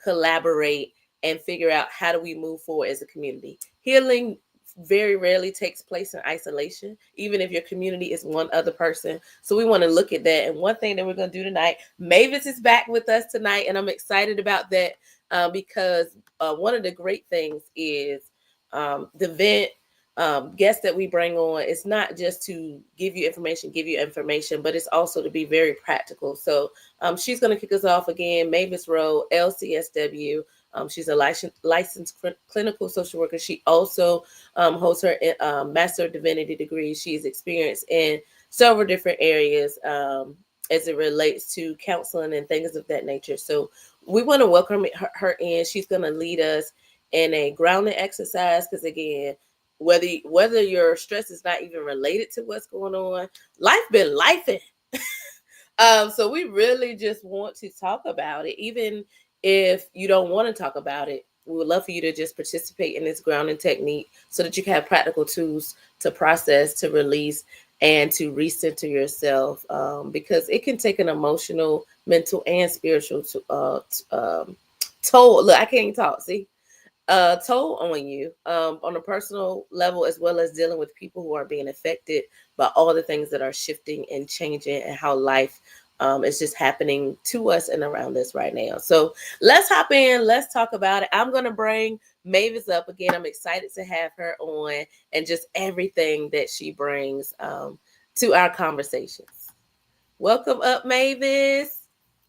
collaborate, and figure out how do we move forward as a community. Healing very rarely takes place in isolation, even if your community is one other person. So we want to look at that. And one thing that we're going to do tonight, Mavis is back with us tonight, and I'm excited about that because one of the great things is the event guests that we bring on. It's not just to give you information, but it's also to be very practical. So she's going to kick us off again. Mavis Rowe, LCSW. She's a licensed clinical social worker. She also holds her Master of Divinity degree. She's experienced in several different areas as it relates to counseling and things of that nature. So we want to welcome her in. She's going to lead us in a grounding exercise because, again, whether your stress is not even related to what's going on, life been lifing. So we really just want to talk about it, even if you don't want to talk about it. We would love for you to just participate in this grounding technique so that you can have practical tools to process, to release, and to recenter yourself, because it can take an emotional, mental, and spiritual toll. Look, I can't even talk. See, toll on you on a personal level, as well as dealing with people who are being affected by all the things that are shifting and changing and how life is just happening to us and around us right now. So let's hop in. Let's talk about it. I'm going to bring Mavis up again. I'm excited to have her on and just everything that she brings to our conversations. Welcome up, Mavis.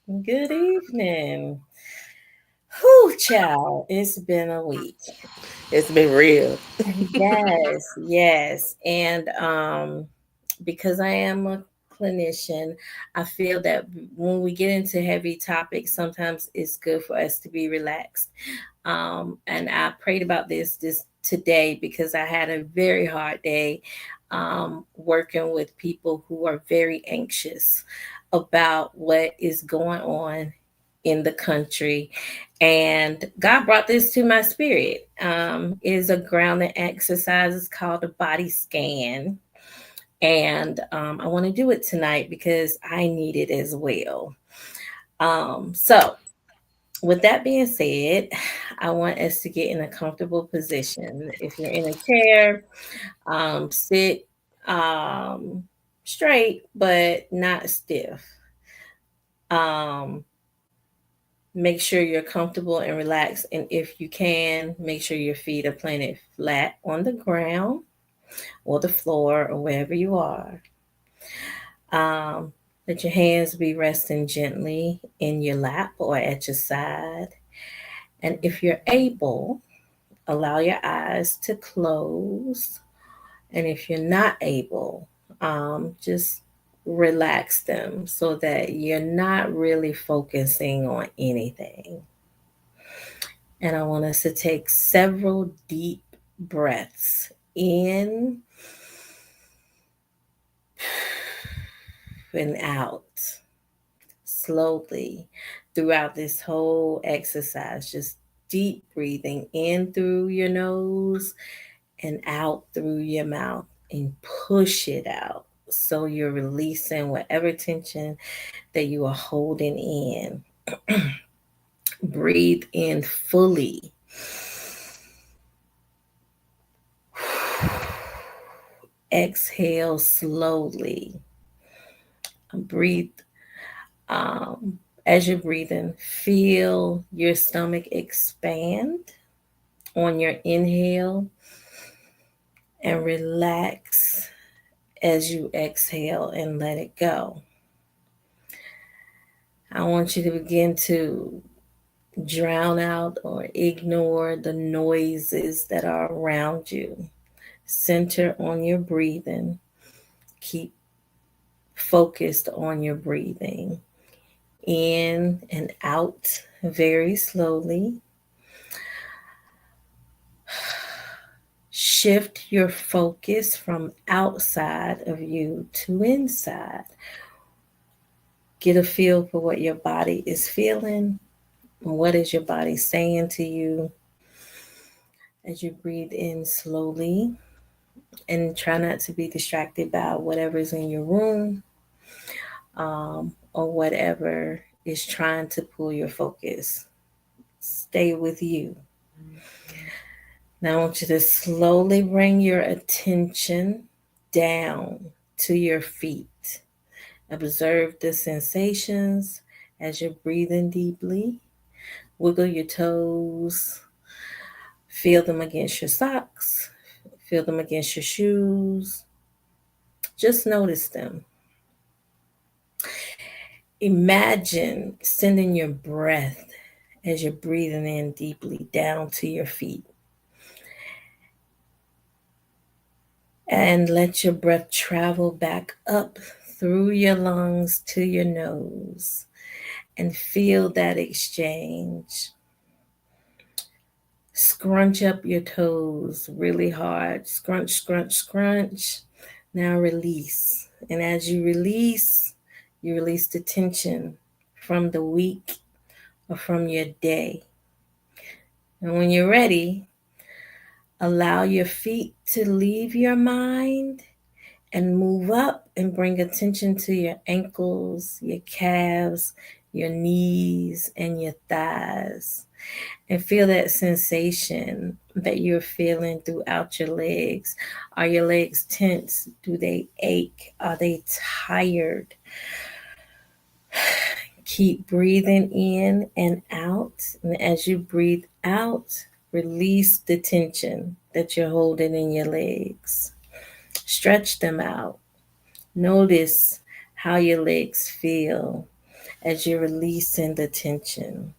Good evening. Whew, child, it's been a week. It's been real. Yes. And because I am a clinician, I feel that when we get into heavy topics, sometimes it's good for us to be relaxed. And I prayed about this today because I had a very hard day working with people who are very anxious about what is going on in the country. And God brought this to my spirit. It is a grounding exercise. It's called a body scan. And I want to do it tonight because I need it as well. So, with that being said, I want us to get in a comfortable position. If you're in a chair, sit straight but not stiff. Um, Make sure you're comfortable and relaxed. And if you can, make sure your feet are planted flat on the ground or the floor or wherever you are. Um, Let your hands be resting gently in your lap or at your side. And if you're able, allow your eyes to close. And if you're not able, just relax them so that you're not really focusing on anything. And I want us to take several deep breaths in and out slowly throughout this whole exercise. Just deep breathing in through your nose and out through your mouth, and push it out. So you're releasing whatever tension that you are holding in. Breathe in fully. Exhale slowly. Breathe as you're breathing. Feel your stomach expand on your inhale and relax as you exhale and let it go. I want you to begin to drown out or ignore the noises that are around you. Center on your breathing. Keep focused on your breathing. In and out very slowly. Shift your focus from outside of you to inside. Get a feel for what your body is feeling. What is your body saying to you as you breathe in slowly? And try not to be distracted by whatever's in your room, or whatever is trying to pull your focus. stay with you. Now I want you to slowly bring your attention down to your feet. Observe the sensations as you're breathing deeply. Wiggle your toes. Feel them against your socks. Feel them against your shoes. Just notice them. Imagine sending your breath as you're breathing in deeply down to your feet. And let your breath travel back up through your lungs to your nose and feel that exchange. Scrunch up your toes really hard. Scrunch, scrunch, scrunch. Now release. And as you release the tension from the week or from your day. And when you're ready, allow your feet to leave your mind and move up and bring attention to your ankles, your calves, your knees, and your thighs. And feel that sensation that you're feeling throughout your legs. Are your legs tense? Do they ache? Are they tired? Keep breathing in and out. And as you breathe out, release the tension that you're holding in your legs. Stretch them out. Notice how your legs feel as you're releasing the tension.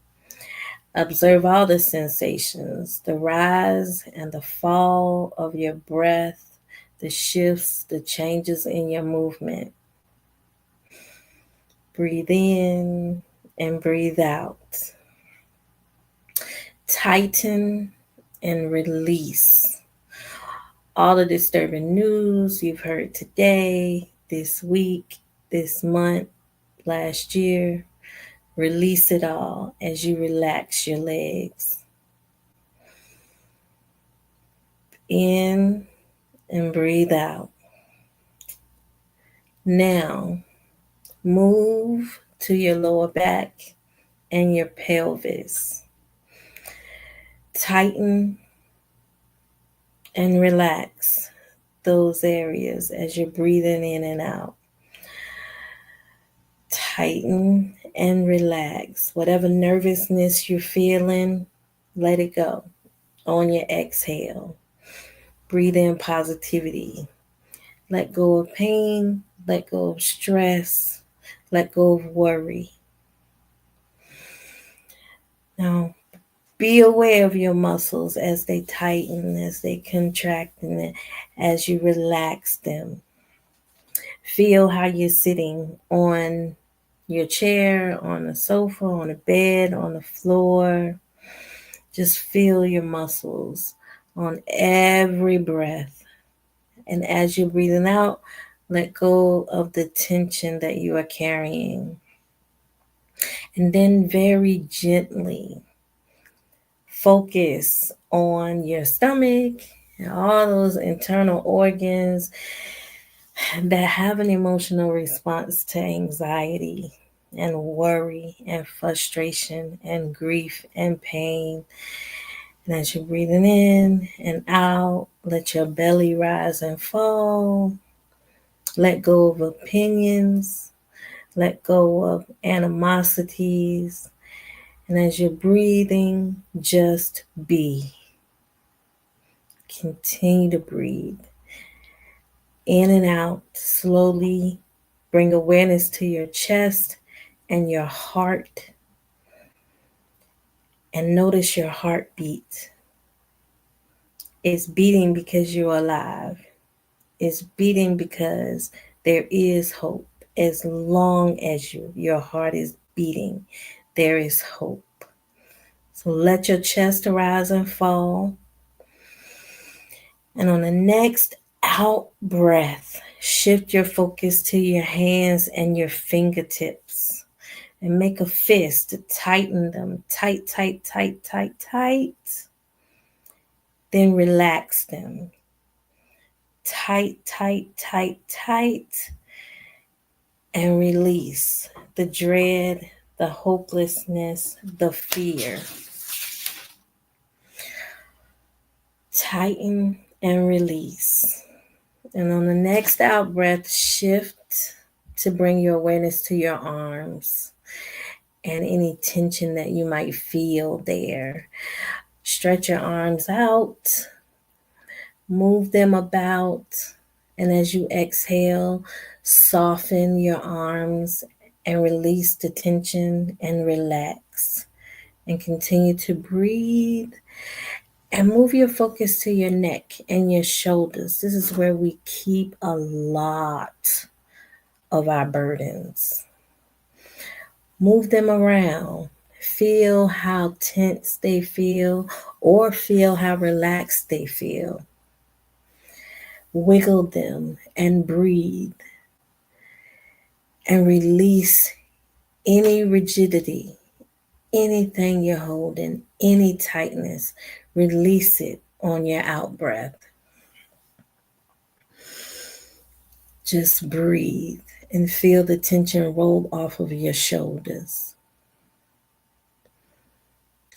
Observe all the sensations, the rise and the fall of your breath, the shifts, the changes in your movement. Breathe in and breathe out. Tighten and release all the disturbing news you've heard today, this week, this month, last year. Release it all as you relax your legs. In and breathe out. Now, move to your lower back and your pelvis. Tighten and relax those areas as you're breathing in and out. Tighten and relax. Whatever nervousness you're feeling, let it go on your exhale. Breathe in positivity. Let go of pain. Let go of stress. Let go of worry. Now, be aware of your muscles as they tighten, as they contract, and as you relax them. Feel how you're sitting on your chair, on the sofa, on the bed, on the floor. Just feel your muscles on every breath. And as you're breathing out, let go of the tension that you are carrying. And then very gently focus on your stomach and all those internal organs that have an emotional response to anxiety and worry and frustration and grief and pain. And as you're breathing in and out, let your belly rise and fall. Let go of opinions. Let go of animosities. And as you're breathing, just be. Continue to breathe. In and out, slowly bring awareness to your chest and your heart. And notice your heartbeat. It's beating because you're alive. It's beating because there is hope. As long as your heart is beating, there is hope. So let your chest rise and fall. And on the next out breath, shift your focus to your hands and your fingertips. And make a fist to tighten them. Tight, tight, tight, tight, tight. Then relax them. Tight, tight, tight, tight. And release the dread, the hopelessness, the fear. Tighten and release. And on the next out breath, shift to bring your awareness to your arms and any tension that you might feel there. Stretch your arms out, move them about, and as you exhale, soften your arms and release the tension and relax. And continue to breathe and move your focus to your neck and your shoulders. This is where we keep a lot of our burdens. Move them around. Feel how tense they feel or feel how relaxed they feel. Wiggle them and breathe and release any rigidity, anything you're holding, any tightness. Release it on your out breath. Just breathe and feel the tension roll off of your shoulders.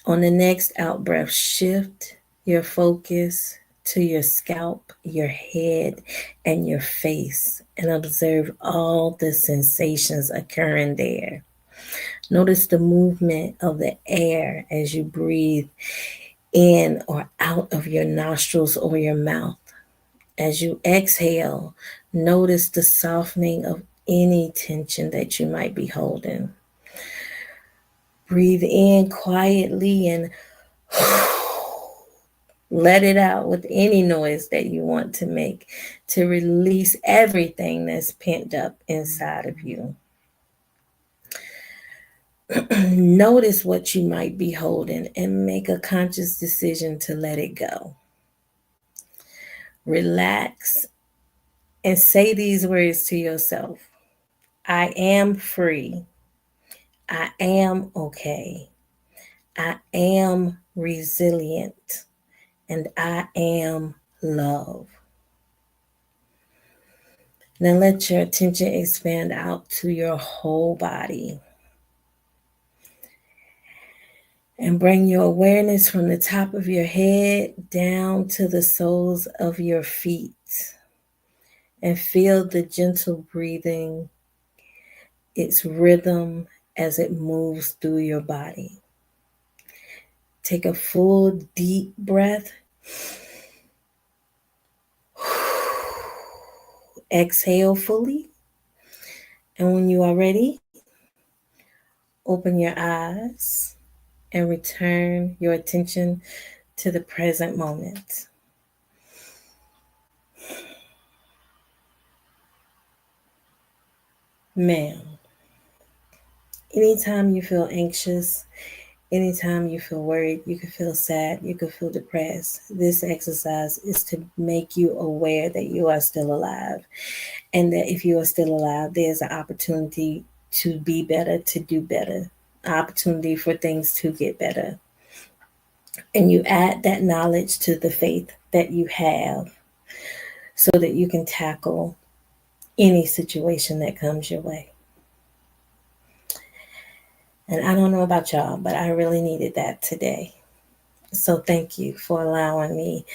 On the next out breath, shift your focus to your scalp, your head, and your face, and observe all the sensations occurring there. Notice the movement of the air as you breathe in or out of your nostrils or your mouth. As you exhale, notice the softening of any tension that you might be holding. Breathe in quietly and let it out with any noise that you want to make to release everything that's pent up inside of you. Notice what you might be holding and make a conscious decision to let it go. Relax and say these words to yourself. I am free. I am okay. I am resilient. And I am love. Now let your attention expand out to your whole body. And bring your awareness from the top of your head down to the soles of your feet. And feel the gentle breathing, its rhythm as it moves through your body. Take a full deep breath. Exhale fully. And when you are ready, open your eyes and return your attention to the present moment. Ma'am, anytime you feel anxious, anytime you feel worried, you can feel sad, you can feel depressed. This exercise is to make you aware that you are still alive. And that if you are still alive, there's an opportunity to be better, to do better, an opportunity for things to get better. And you add that knowledge to the faith that you have so that you can tackle any situation that comes your way. And I don't know about y'all, but I really needed that today. So thank you for allowing me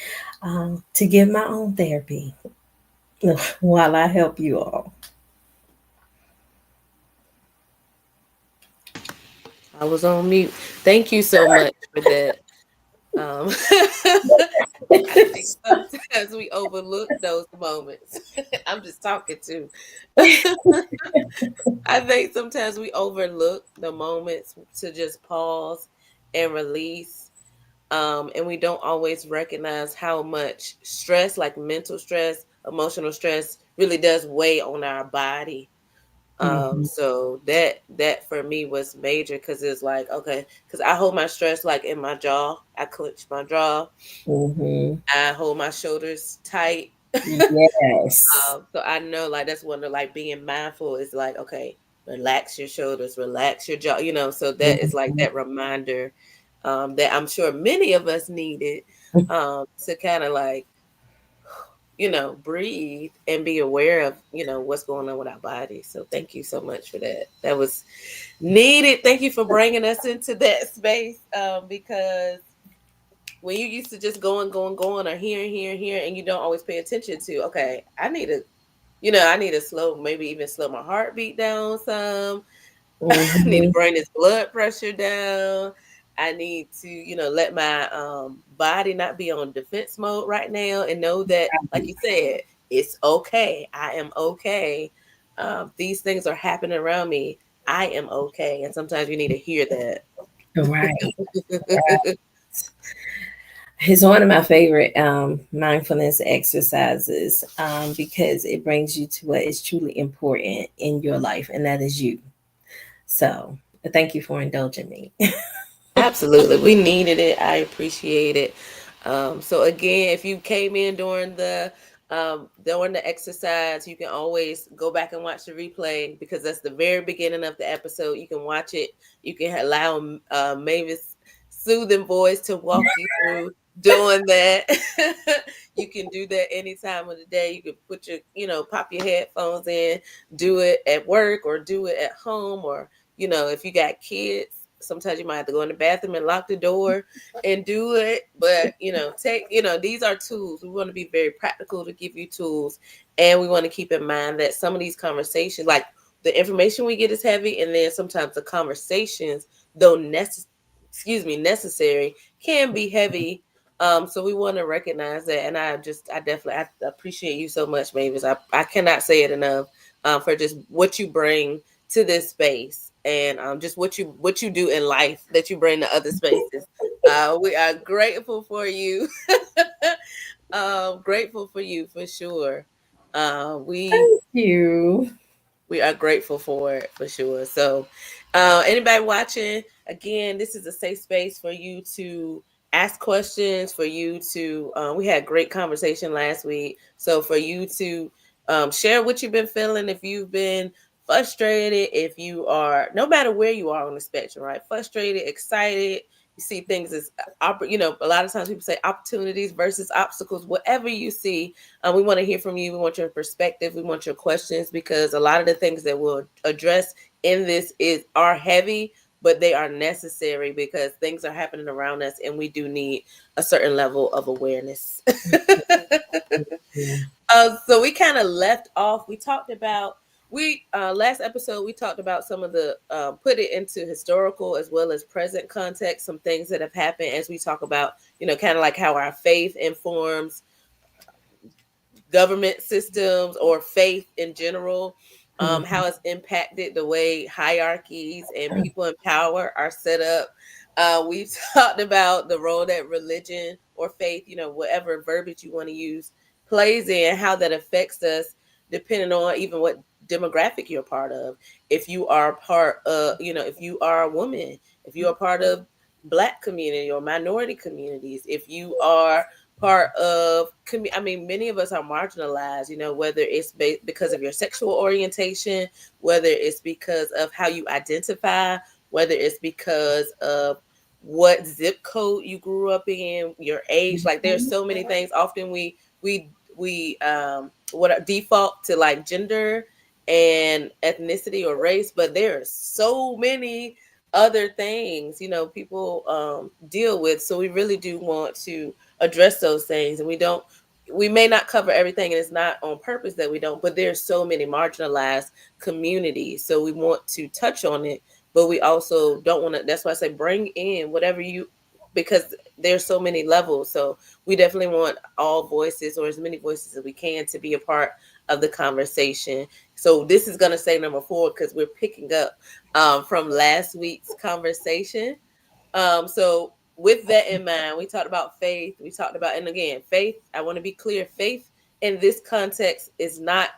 to give my own therapy while I help you all. I was on mute. Thank you so much for that. I think sometimes we overlook those moments. I'm just talking too. I think sometimes we overlook the moments to just pause and release. And we don't always recognize how much stress, like mental stress, emotional stress, really does weigh on our body. So that for me was major because it's like, okay, because I hold my stress like in my jaw. I clench my jaw. I hold my shoulders tight. Yes. So I know like that's one of like being mindful is like, okay, relax your shoulders, relax your jaw, so that is like that reminder that I'm sure many of us needed to kind of like, breathe and be aware of, what's going on with our body. So thank you so much for that. That was needed. Thank you for bringing us into that space because when you used to just going or here, and you don't always pay attention to, okay, I need to slow, maybe even slow my heartbeat down some. I need to Mhm. bring this blood pressure down. I need to, let my body not be on defense mode right now and know that, like you said, it's okay. I am okay. These things are happening around me. I am okay. And sometimes you need to hear that. Right. It's one of my favorite mindfulness exercises because it brings you to what is truly important in your life, and that is you. So, thank you for indulging me. Absolutely. We needed it. I appreciate it. So again, if you came in during the exercise, you can always go back and watch the replay because that's the very beginning of the episode. You can watch it. You can allow Mavis' soothing voice to walk you through doing that. You can do that any time of the day. You can put pop your headphones in, do it at work or do it at home, or if you got kids, sometimes you might have to go in the bathroom and lock the door and do it. But these are tools. We want to be very practical to give you tools, and we want to keep in mind that some of these conversations, like the information we get, is heavy, and then sometimes the conversations, though necessary, can be heavy. So we want to recognize that, and I appreciate you so much, Mavis. I cannot say it enough, for just what you bring to this space, and just what you do in life that you bring to other spaces. We are grateful for you. Grateful for you for sure. Uh, we Thank you. we are grateful for it for sure. So, anybody watching, again, this is a safe space for you to ask questions, for you to, we had great conversation last week. So, for you to share what you've been feeling, if you've been frustrated, if you are, no matter where you are on the spectrum, right? Frustrated, excited. You see things as, a lot of times people say opportunities versus obstacles. Whatever you see, we want to hear from you. We want your perspective. We want your questions, because a lot of the things that we'll address in this are heavy, but they are necessary because things are happening around us, and we do need a certain level of awareness. Yeah. So we kind of left off. We talked about we last episode we talked about some of the put it into historical as well as present context, some things that have happened as we talk about, kind of like how our faith informs government systems or faith in general, Mhm. how it's impacted the way hierarchies and people in power are set up. We've talked about the role that religion or faith, whatever verbiage you want to use, plays in, how that affects us depending on even what demographic you're part of. If you are part of, if you are a woman, if you are part of Black community or minority communities, if you are part of, I mean, many of us are marginalized, whether it's because of your sexual orientation, whether it's because of how you identify, whether it's because of what zip code you grew up in, your age. Like, there's so many things. Often we what default to like gender and ethnicity or race, but there are so many other things, people deal with. So we really do want to address those things, and we may not cover everything, and it's not on purpose that we don't, but there's so many marginalized communities, so we want to touch on it, but we also don't want to, that's why I say bring in whatever you, because there's so many levels. So we definitely want all voices, or as many voices as we can, to be a part of the conversation. So this is going to say number 4 because we're picking up from last week's conversation. So with that in mind, we talked about faith. We talked about, and again, faith, I want to be clear, faith in this context is not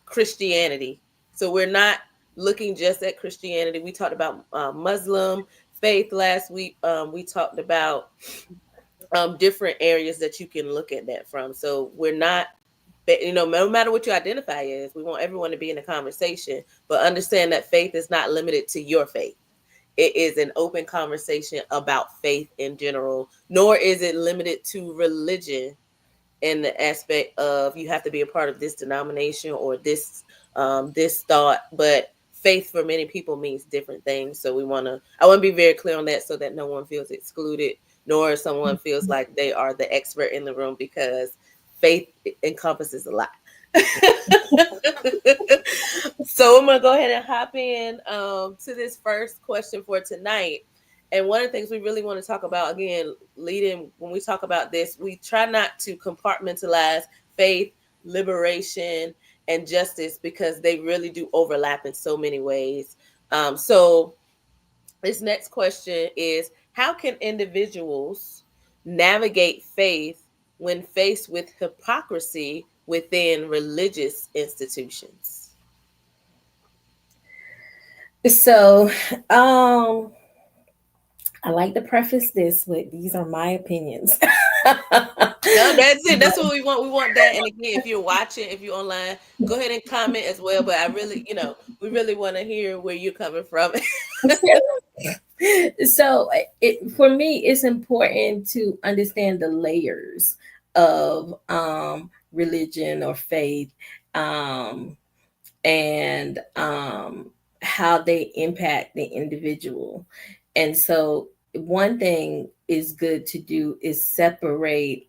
Christianity. So we're not looking just at Christianity. We talked about Muslim faith last week. We talked about different areas that you can look at that from. So we're not, no matter what you identify as, we want everyone to be in a conversation, but understand that faith is not limited to your faith. It is an open conversation about faith in general, nor is it limited to religion in the aspect of you have to be a part of this denomination or this thought. But faith for many people means different things. So I want to be very clear on that so that no one feels excluded, nor someone feels like they are the expert in the room, because faith encompasses a lot. So I'm gonna go ahead and hop in to this first question for tonight. And one of the things we really want to talk about, again, leading when we talk about this, we try not to compartmentalize faith, liberation, and justice, because they really do overlap in so many ways. So this next question is, how can individuals navigate faith when faced with hypocrisy within religious institutions? So, I like to preface this with, these are my opinions. No, that's it. That's what we want. We want that. And again, if you're watching, if you're online, go ahead and comment as well. But I really, we really want to hear where you're coming from. So for me, it's important to understand the layers of religion or faith, and how they impact the individual. And so one thing is good to do is separate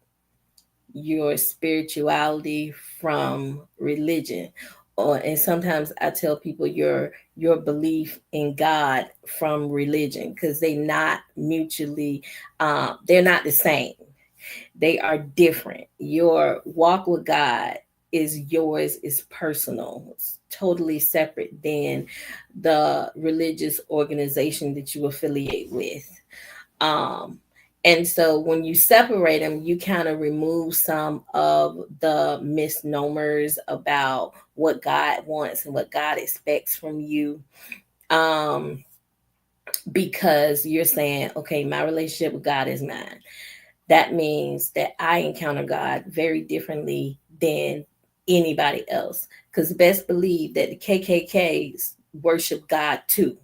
your spirituality from religion. And sometimes I tell people your belief in God from religion, because they're not the same. They are different. Your walk with God is yours, is personal. It's totally separate than the religious organization that you affiliate with. Um, and so when you separate them, you kind of remove some of the misnomers about what God wants and what God expects from you. Because you're saying, okay, my relationship with God is mine. That means that I encounter God very differently than anybody else. Because best believe that the KKKs worship God too,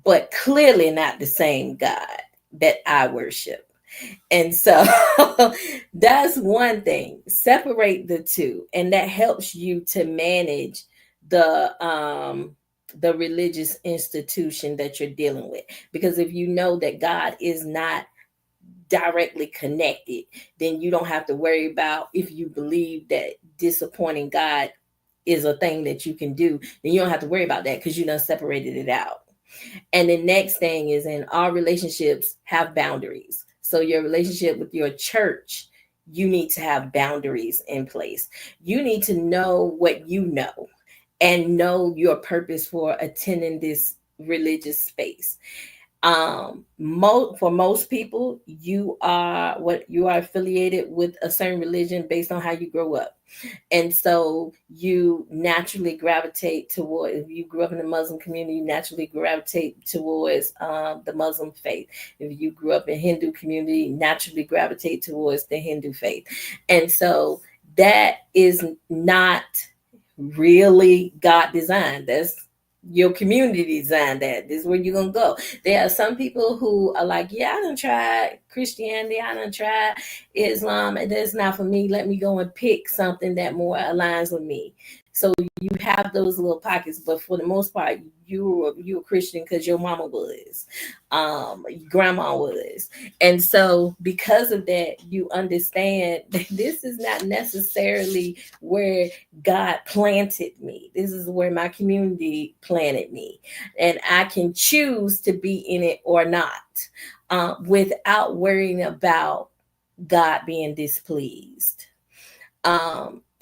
but clearly not the same God that I worship. And so that's one thing. Separate the two, and that helps you to manage the religious institution that you're dealing with. Because if you know that God is not directly connected, then you don't have to worry about, if you believe that disappointing God is a thing that you can do, then you don't have to worry about that, because you done separated it out. And the next thing is, in all relationships have boundaries. So your relationship with your church, you need to have boundaries in place. You need to know what you know and know your purpose for attending this religious space. For most people, you are affiliated with a certain religion based on how you grow up. And so you naturally gravitate toward, if you grew up in the Muslim community, you naturally gravitate towards the Muslim faith. If you grew up in Hindu community, naturally gravitate towards the Hindu faith. And so that is not really God designed. That's your community designed that. This is where you're going to go. There are some people who are like, yeah, I done tried Christianity, I done tried Islam, and that's not for me. Let me go and pick something that more aligns with me. So you have those little pockets, but for the most part, you're a Christian because your mama was, your grandma was. And so because of that, you understand that this is not necessarily where God planted me. This is where my community planted me. And I can choose to be in it or not, without worrying about God being displeased.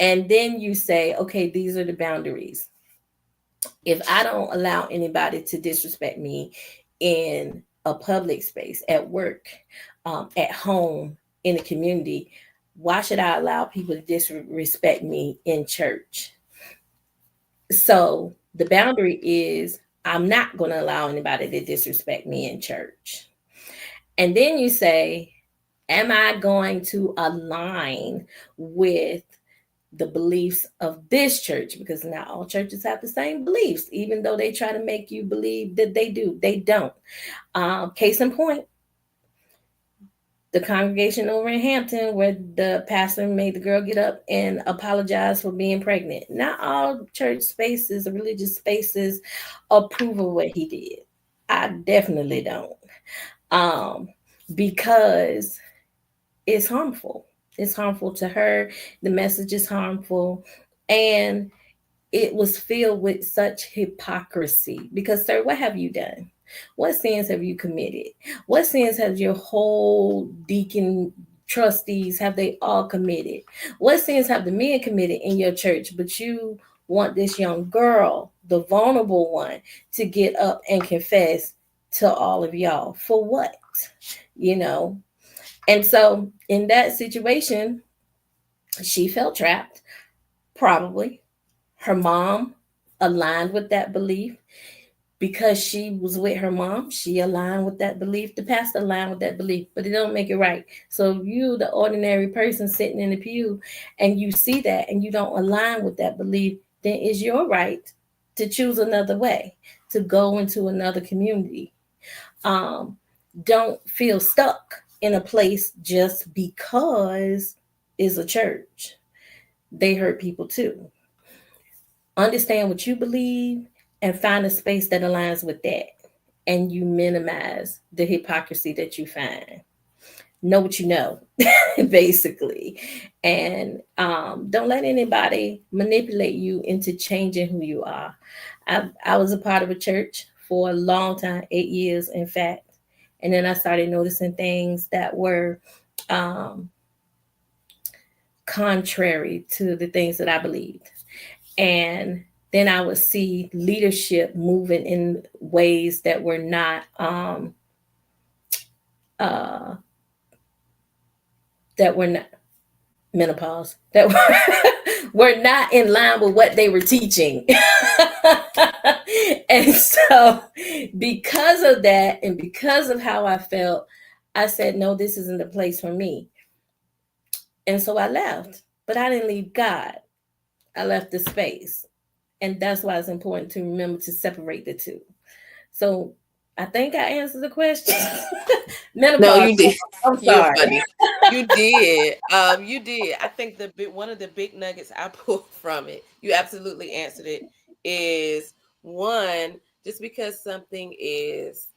And then you say, okay, these are the boundaries. If I don't allow anybody to disrespect me in a public space, at work, at home, in the community, why should I allow people to disrespect me in church? So the boundary is, I'm not going to allow anybody to disrespect me in church. And then you say, am I going to align with the beliefs of this church? Because not all churches have the same beliefs, even though they try to make you believe that they do. They don't. Case in point, the congregation over in Hampton where the pastor made the girl get up and apologize for being pregnant. Not all church spaces or religious spaces approve of what he did. I definitely don't. Um, because it's harmful. It's harmful to her. The message is harmful. And it was filled with such hypocrisy. Because, sir, what have you done? What sins have you committed? What sins have your whole deacon trustees have they all committed? What sins have the men committed in your church? But you want this young girl, the vulnerable one, to get up and confess to all of y'all for what? You know? And so in that situation, she felt trapped, probably. Her mom aligned with that belief because she was with her mom. She aligned with that belief. The pastor aligned with that belief, but it don't make it right. So if you, the ordinary person sitting in the pew, and you see that and you don't align with that belief, then it's your right to choose another way, to go into another community. Don't feel stuck in a place just because it's a church. They hurt people too. Understand what you believe and find a space that aligns with that. And you minimize the hypocrisy that you find. Know what you know, basically. And don't let anybody manipulate you into changing who you are. I was a part of a church for a long time, 8 years, in fact. And then I started noticing things that were contrary to the things that I believed. And then I would see leadership moving in ways that were not menopause, that were not in line with what they were teaching. And so because of that and because of how I felt, I said, no, this isn't the place for me. And so I left, but I didn't leave God. I left the space. And that's why it's important to remember to separate the two. So I think I answered the question. No, you did. I'm You're sorry. funny. You did. You did. I think one of the big nuggets I pulled from it, you absolutely answered it, is one, just because something is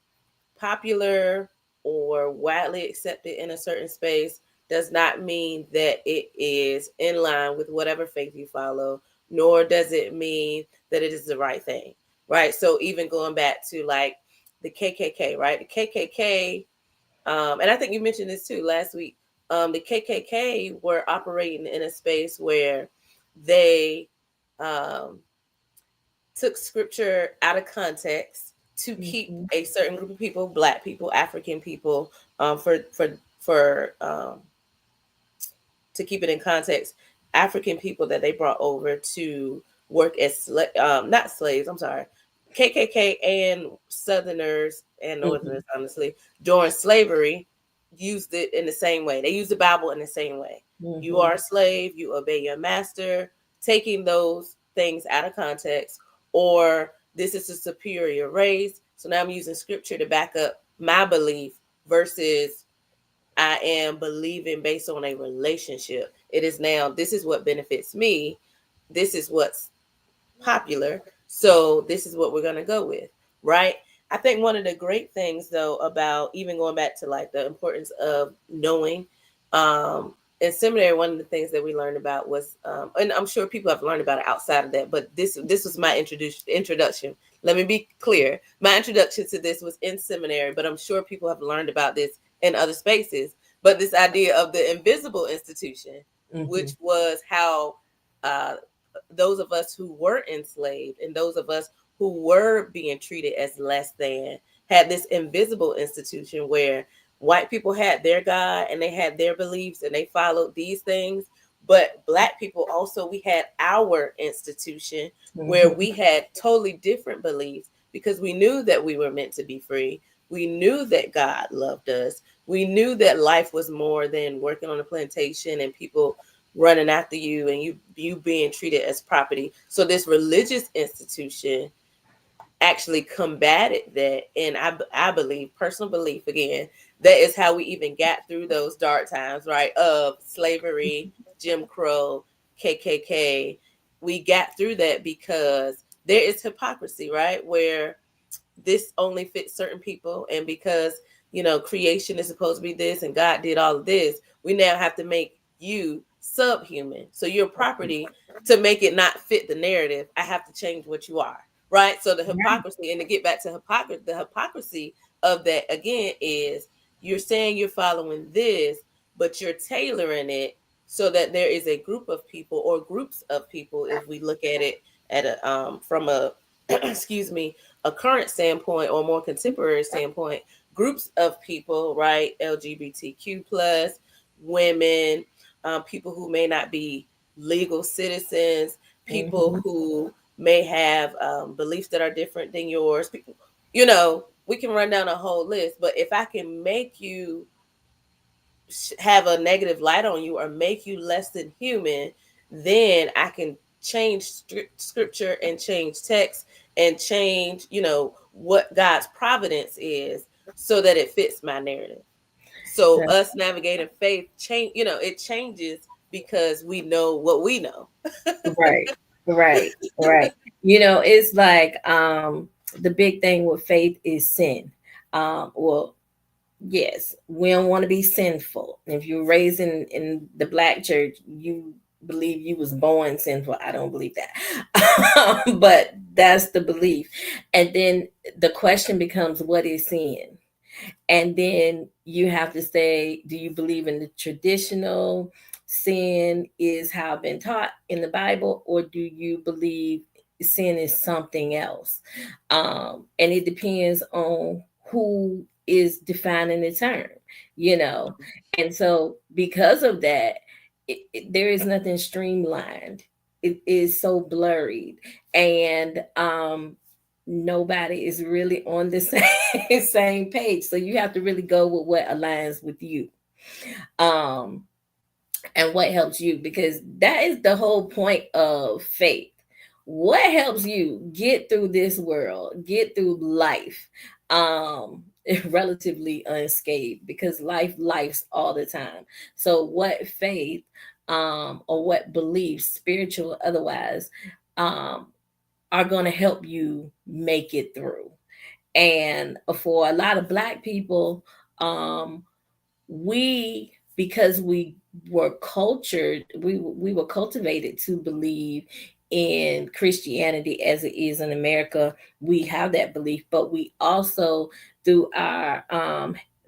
popular or widely accepted in a certain space does not mean that it is in line with whatever faith you follow, nor does it mean that it is the right thing, right? So even going back to like the KKK, right? The KKK, and I think you mentioned this too last week. The KKK were operating in a space where they took scripture out of context to keep a certain group of people, Black people, African people, to keep it in context, African people that they brought over to work as not slaves. I'm sorry, KKK and Southerners and Northerners, honestly, during slavery, used it in the same way. They used the Bible in the same way. You are a slave, you obey your master, taking those things out of context, or this is a superior race. So now I'm using scripture to back up my belief versus I am believing based on a relationship. It is now, this is what benefits me. This is what's popular. So this is what we're going to go with, right? I think one of the great things though about even going back to like the importance of knowing, in seminary, one of the things that we learned about was, and I'm sure people have learned about it outside of that, but this was my introduction. Let me be clear. My introduction to this was in seminary, but I'm sure people have learned about this in other spaces. But this idea of the invisible institution, which was how those of us who were enslaved and those of us who were being treated as less than had this invisible institution where white people had their God and they had their beliefs and they followed these things. But Black people also, we had our institution where we had totally different beliefs because we knew that we were meant to be free. We knew that God loved us. We knew that life was more than working on a plantation and people running after you and you being treated as property. So this religious institution actually combated that. And I believe, personal belief again, That is how we even got through those dark times, right? Of slavery, Jim Crow, KKK. We got through that because there is hypocrisy, right? Where this only fits certain people, and because creation is supposed to be this and God did all of this, we now have to make you subhuman, so your property, to make it not fit the narrative, I have to change what you are, right? So the hypocrisy, and to get back to hypocrisy, the hypocrisy of that again is you're saying you're following this, but you're tailoring it so that there is a group of people or groups of people, if we look at it at a from a excuse me, a current standpoint or more contemporary standpoint, groups of people, right? LGBTQ plus, women, people who may not be legal citizens, people who may have beliefs that are different than yours. People, we can run down a whole list, but if I can make you have a negative light on you or make you less than human, then I can change scripture and change text and change, what God's providence is so that it fits my narrative. So us navigating faith it changes because we know what we know. Right, right, right. It's like the big thing with faith is sin. Well, yes, we don't want to be sinful. If you're raised in the black church, you believe you was born sinful. I don't believe that. But that's the belief. And then the question becomes, what is sin? And then you have to say, do you believe in the traditional sin is how I've been taught in the Bible, or do you believe sin is something else? And it depends on who is defining the term, you know. And so because of that, there is nothing streamlined. It is so blurred. And nobody is really on the same page. So you have to really go with what aligns with you. Um, and what helps you, because that is the whole point of faith. What helps you get through this world, get through life, relatively unscathed, because life's all the time. So what faith, or what beliefs, spiritual or otherwise, um are going to help you make it through. And for a lot of black people, we, because we were cultured, we were cultivated to believe in Christianity as it is in America. We have that belief, but we also, through our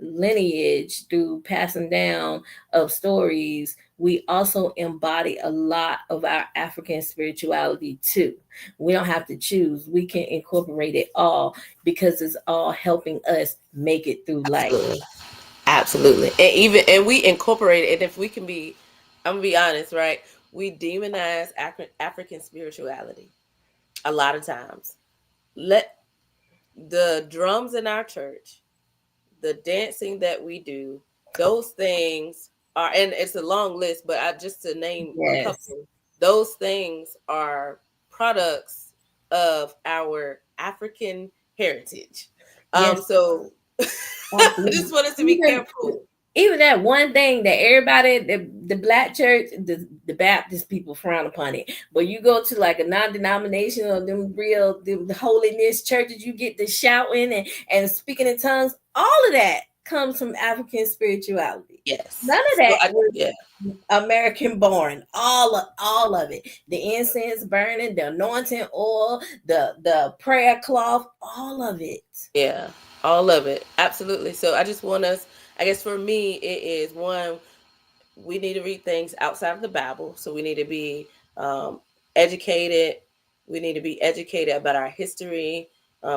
lineage, through passing down of stories, we also embody a lot of our African spirituality too. We don't have to choose, we can incorporate it all because it's all helping us make it through life. Absolutely. Absolutely. And we incorporate it. And if we can be, I'm gonna be honest, right? We demonize African spirituality a lot of times. Let the drums in our church, the dancing that we do, those things are, and it's a long list, but I just to name a Yes. couple, those things are products of our African heritage. Yes. So I Absolutely. just want us to be Even careful. even that one thing that everybody, the black church, the Baptist people frown upon it. But you go to like a non-denominational, them real the holiness churches, you get the shouting and speaking in tongues. All of that comes from African spirituality. Yes. None of So that was American born. All of it. The incense burning, the anointing oil, the prayer cloth, all of it. yeah, all of it. Absolutely. So I just want us, I guess for me, it is one, we need to read things outside of the Bible. So we need to be educated. We need to be educated about our history,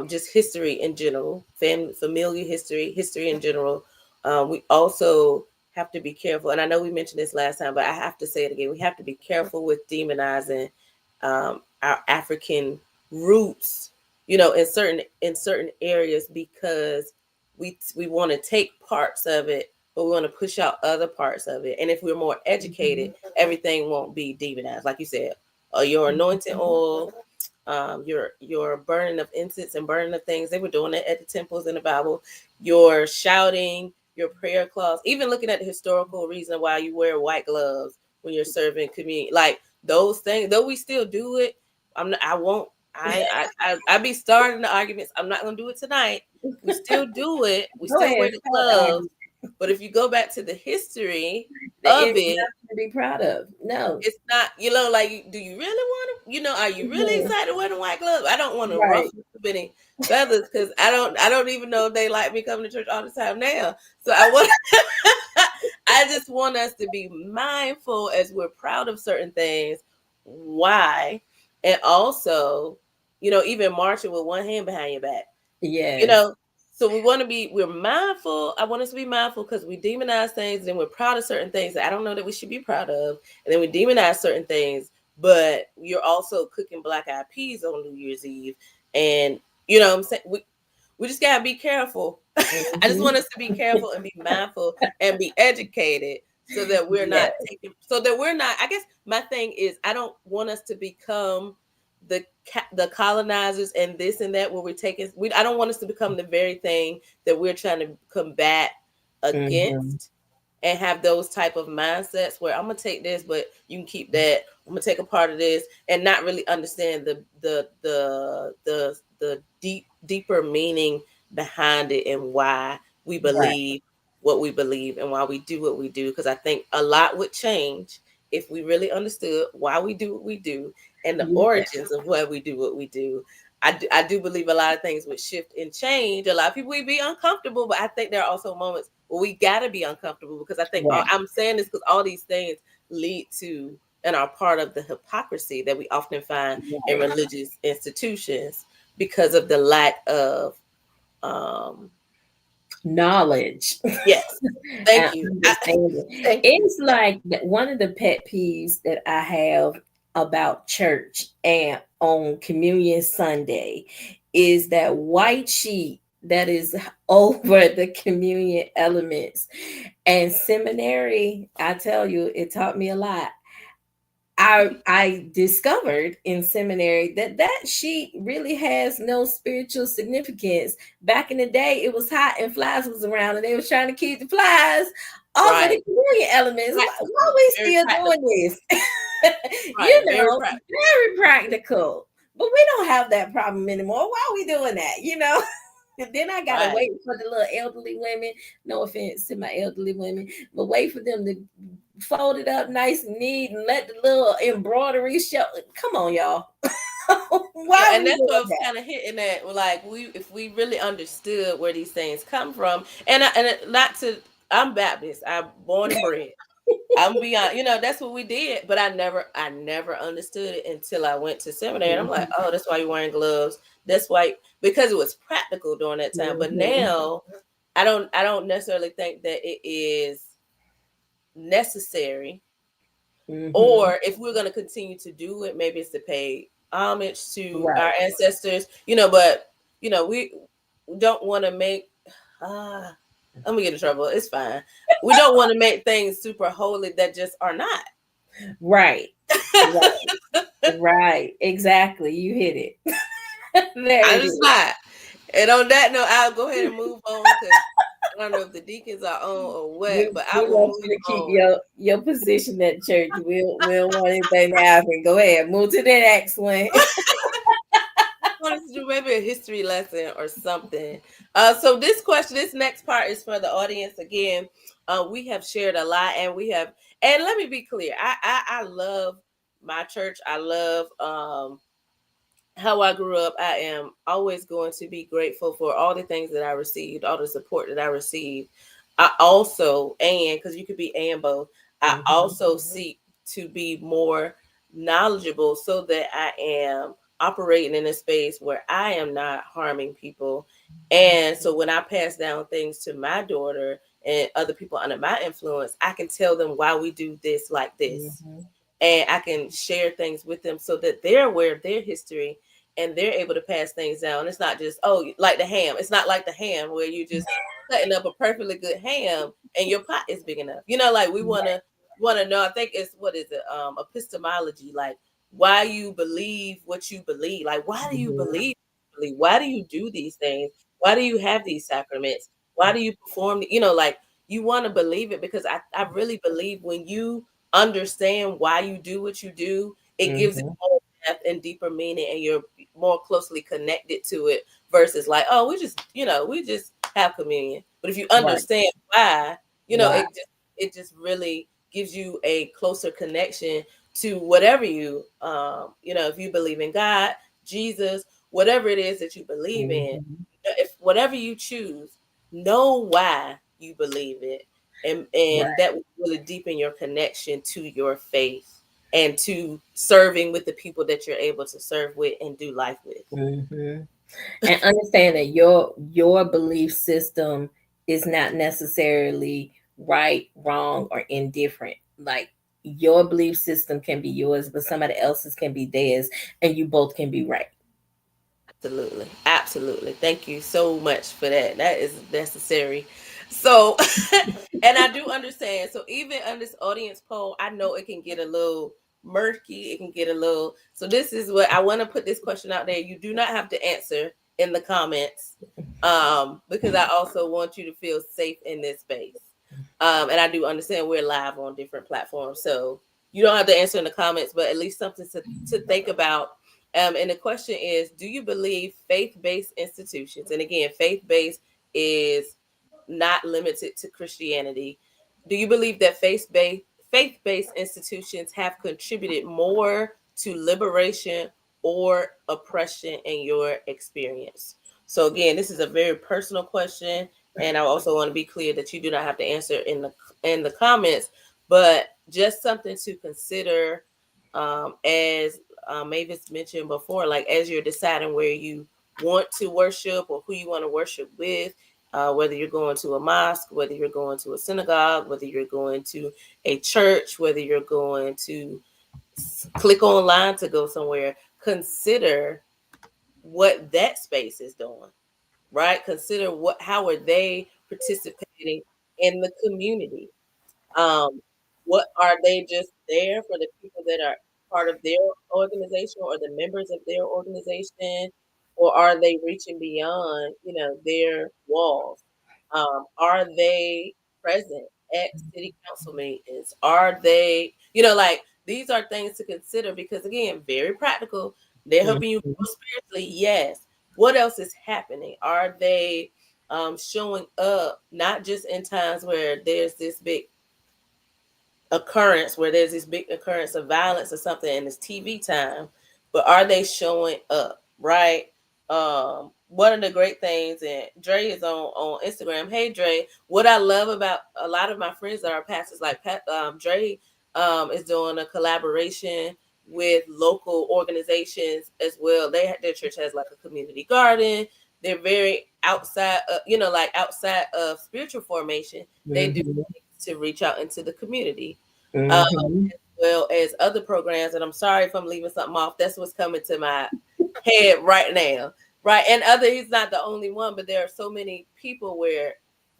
just history in general, familiar history, history in general. We also have to be careful, and I know we mentioned this last time, but I have to say it again. We have to be careful with demonizing our African roots, in certain areas, because we want to take parts of it, but we want to push out other parts of it. And if we're more educated, everything won't be demonized. Like you said, your anointing oil, your burning of incense and burning of things, they were doing it at the temples in the Bible. Your shouting, your prayer clause, even looking at the historical reason why you wear white gloves when you're serving community, like those things. Though we still do it, I won't. I be starting the arguments. I'm not gonna do it tonight. We still do it. We Go still ahead, wear the gloves. But if you go back to the history of it's it, nothing to be proud of. No. it's not, like, do you really want to, are you really Mhm. excited to wear the white gloves? I don't want to Right. ruffle too many feathers because I don't even know if they like me coming to church all the time now. So I want, I just want us to be mindful as we're proud of certain things. Why? And also, even marching with one hand behind your back, you Yes. know, so we're mindful. I want us to be mindful because we demonize things and we're proud of certain things that I don't know that we should be proud of. And then we demonize certain things, but you're also cooking black eyed peas on New Year's Eve. And you know what I'm saying? We just gotta be careful. I just want Mhm. us to be careful and be mindful and be educated so that we're Yeah. not taking, I guess my thing is I don't want us to become the colonizers and this and that where we're taking I don't want us to become the very thing that we're trying to combat Mhm. against and have those type of mindsets where I'm gonna take this but you can keep that. I'm gonna take a part of this and not really understand the deeper meaning behind it and why we Right. believe what we believe and why we do what we do, because I think a lot would change if we really understood why we do what we do and the Yeah. origins of why we do what we do. I do believe a lot of things would shift and change. A lot of people would be uncomfortable, but I think there are also moments where we got to be uncomfortable because I think Right. I'm saying this because all these things lead to and are part of the hypocrisy that we often find in Right. religious institutions because of the lack of um Knowledge yes, thank and you. understanding. Thank you. It's like one of the pet peeves that I have about church and on Communion Sunday is that white sheet that is over the communion elements. And seminary, I tell you, it taught me a lot. I discovered in seminary that that sheet really has no spiritual significance. Back in the day, it was hot and flies was around, and they was trying to keep the flies off of Right. the communion elements. Why are we Very still practical. doing this? Right. Very practical. Very practical. But we don't have that problem anymore. Why are we doing that? And then I gotta Right. wait for the little elderly women. No offense to my elderly women, but wait for them to fold it up nice and neat and let the little embroidery show. Come on, y'all. Why are And we that's what I doing was that? kind of hitting at. Like if we really understood where these things come from, not to, I'm Baptist. I'm born and bred. I'm beyond, that's what we did. But I never understood it until I went to seminary. And I'm like, Mhm, oh, that's why you're wearing gloves. That's why, because it was practical during that time. But mhm, now, I don't necessarily think that it is necessary. mhm. Or if we're going to continue to do it, maybe it's to pay homage to our Right. ancestors. But we don't want to make. Ah, I'm gonna get in trouble. It's fine. We don't want to make things super holy that just are not. Right. Right. Right. Exactly. You hit it. There I it just is. not. And on that note, I'll go ahead and move on because I don't know if the deacons are on or what, We, but I we will want move you to keep on. your position at church. We don't want anything to happen. Go ahead. Move to the next one. Want us to do maybe a history lesson or something. So this next part is for the audience again. We have shared a lot, and let me be clear. I love my church. I love how I grew up. I am always going to be grateful for all the things that I received, all the support that I received. I also, and because you could be and both, I Mhm. also seek to be more knowledgeable so that I am operating in a space where I am not harming people. And so when I pass down things to my daughter and other people under my influence, I can tell them why we do this like this, Mhm. and I can share things with them so that they're aware of their history and they're able to pass things down. It's not just, oh, like the ham. It's not like the ham where you just cutting up a perfectly good ham and your pot is big enough. Like we wanna know. I think it's, what is it? Epistemology, like why you believe what you believe. Like why do you Mhm. believe? Why do you do these things? Why do you have these sacraments? Why do you perform? You know, like you want to believe it, because I really believe when you understand why you do what you do, it gives it more depth and deeper meaning, and you're more closely connected to it versus like, oh, we just have communion. But if you Right. understand why, Right. it just really gives you a closer connection to whatever if you believe in God, Jesus, whatever it is that you believe in, if whatever you choose, know why you believe it, and Right. that will really deepen your connection to your faith and to serving with the people that you're able to serve with and do life with. And understand that your belief system is not necessarily right, wrong, or indifferent. Like your belief system can be yours, but somebody else's can be theirs, and you both can be right. Absolutely. Absolutely. Thank you so much for that. That is necessary. So, and I do understand. So, even on this audience poll, I know it can get a little murky. It can get a little. So, this is what I want to put this question out there. You do not have to answer in the comments, because I also want you to feel safe in this space. And I do understand we're live on different platforms. So, you don't have to answer in the comments, but at least something to think about. And the question is, do you believe faith-based institutions, and again, faith-based is not limited to Christianity, do you believe that faith-based institutions have contributed more to liberation or oppression in your experience? So again, this is a very personal question, and I also want to be clear that you do not have to answer in the comments, but just something to consider, as Mavis mentioned before, like as you're deciding where you want to worship or who you want to worship with, whether you're going to a mosque, whether you're going to a synagogue, whether you're going to a church, whether you're going to click online to go somewhere, consider what that space is doing, right? Consider how are they participating in the community. Um, what are they just there for the people that are part of their organization or the members of their organization, or are they reaching beyond, their walls? Are they present at city council meetings? Are they, like these are things to consider because again, very practical. They're helping you grow spiritually, yes. What else is happening? Are they showing up not just in times where there's this big occurrence, where there's this big occurrence of violence or something and it's TV time, but are they showing up, right? One of the great things, and Dre is on Instagram. Hey Dre, what I love about a lot of my friends that are pastors, like Dre is doing a collaboration with local organizations as well. Their church has like a community garden. They're very outside, like outside of spiritual formation. They do to reach out into the community, as well as other programs. And I'm sorry if I'm leaving something off. That's what's coming to my head right now, right? And he's not the only one, but there are so many people where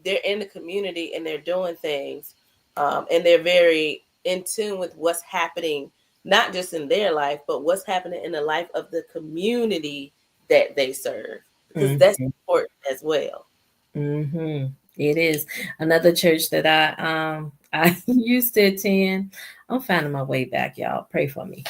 they're in the community and they're doing things, and they're very in tune with what's happening, not just in their life, but what's happening in the life of the community that they serve, because that's important as well. It is another church that I used to attend. I'm finding my way back, y'all. Pray for me.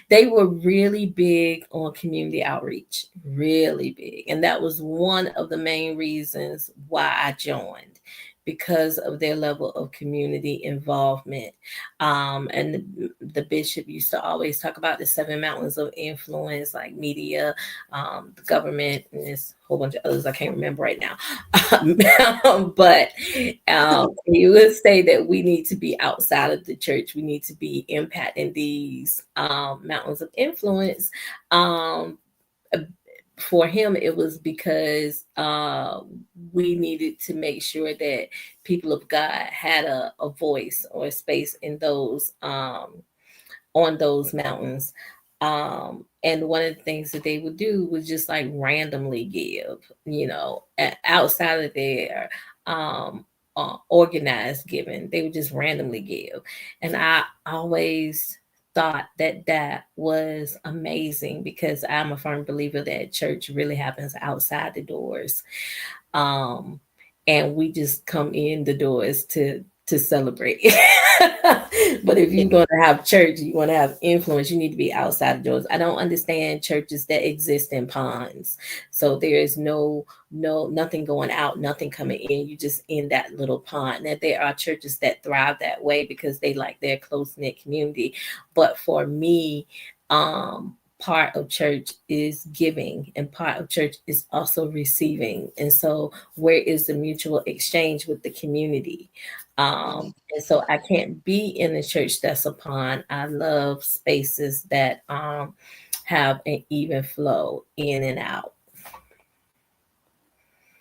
They were really big on community outreach, really big, and that was one of the main reasons why I joined, because of their level of community involvement. And the bishop used to always talk about the 7 mountains of influence, like media, the government, and there's a whole bunch of others I can't remember right now. But he would say that we need to be outside of the church. We need to be impacting these mountains of influence. For him, it was because we needed to make sure that people of God had a voice or a space in those on those mountains. And one of the things that they would do was just like randomly give, outside of their organized giving, they would just randomly give. And I always thought that that was amazing, because I'm a firm believer that church really happens outside the doors. Um, and we just come in the doors to celebrate. But if you're going to have church, you want to have influence, you need to be outside the doors. I don't understand churches that exist in ponds. So there is nothing going out, nothing coming in. You just in that little pond. Now there are churches that thrive that way because they like their close-knit community. But for me, part of church is giving, and part of church is also receiving. And so where is the mutual exchange with the community? And so I can't be in a church that's a pond. I love spaces that have an even flow in and out.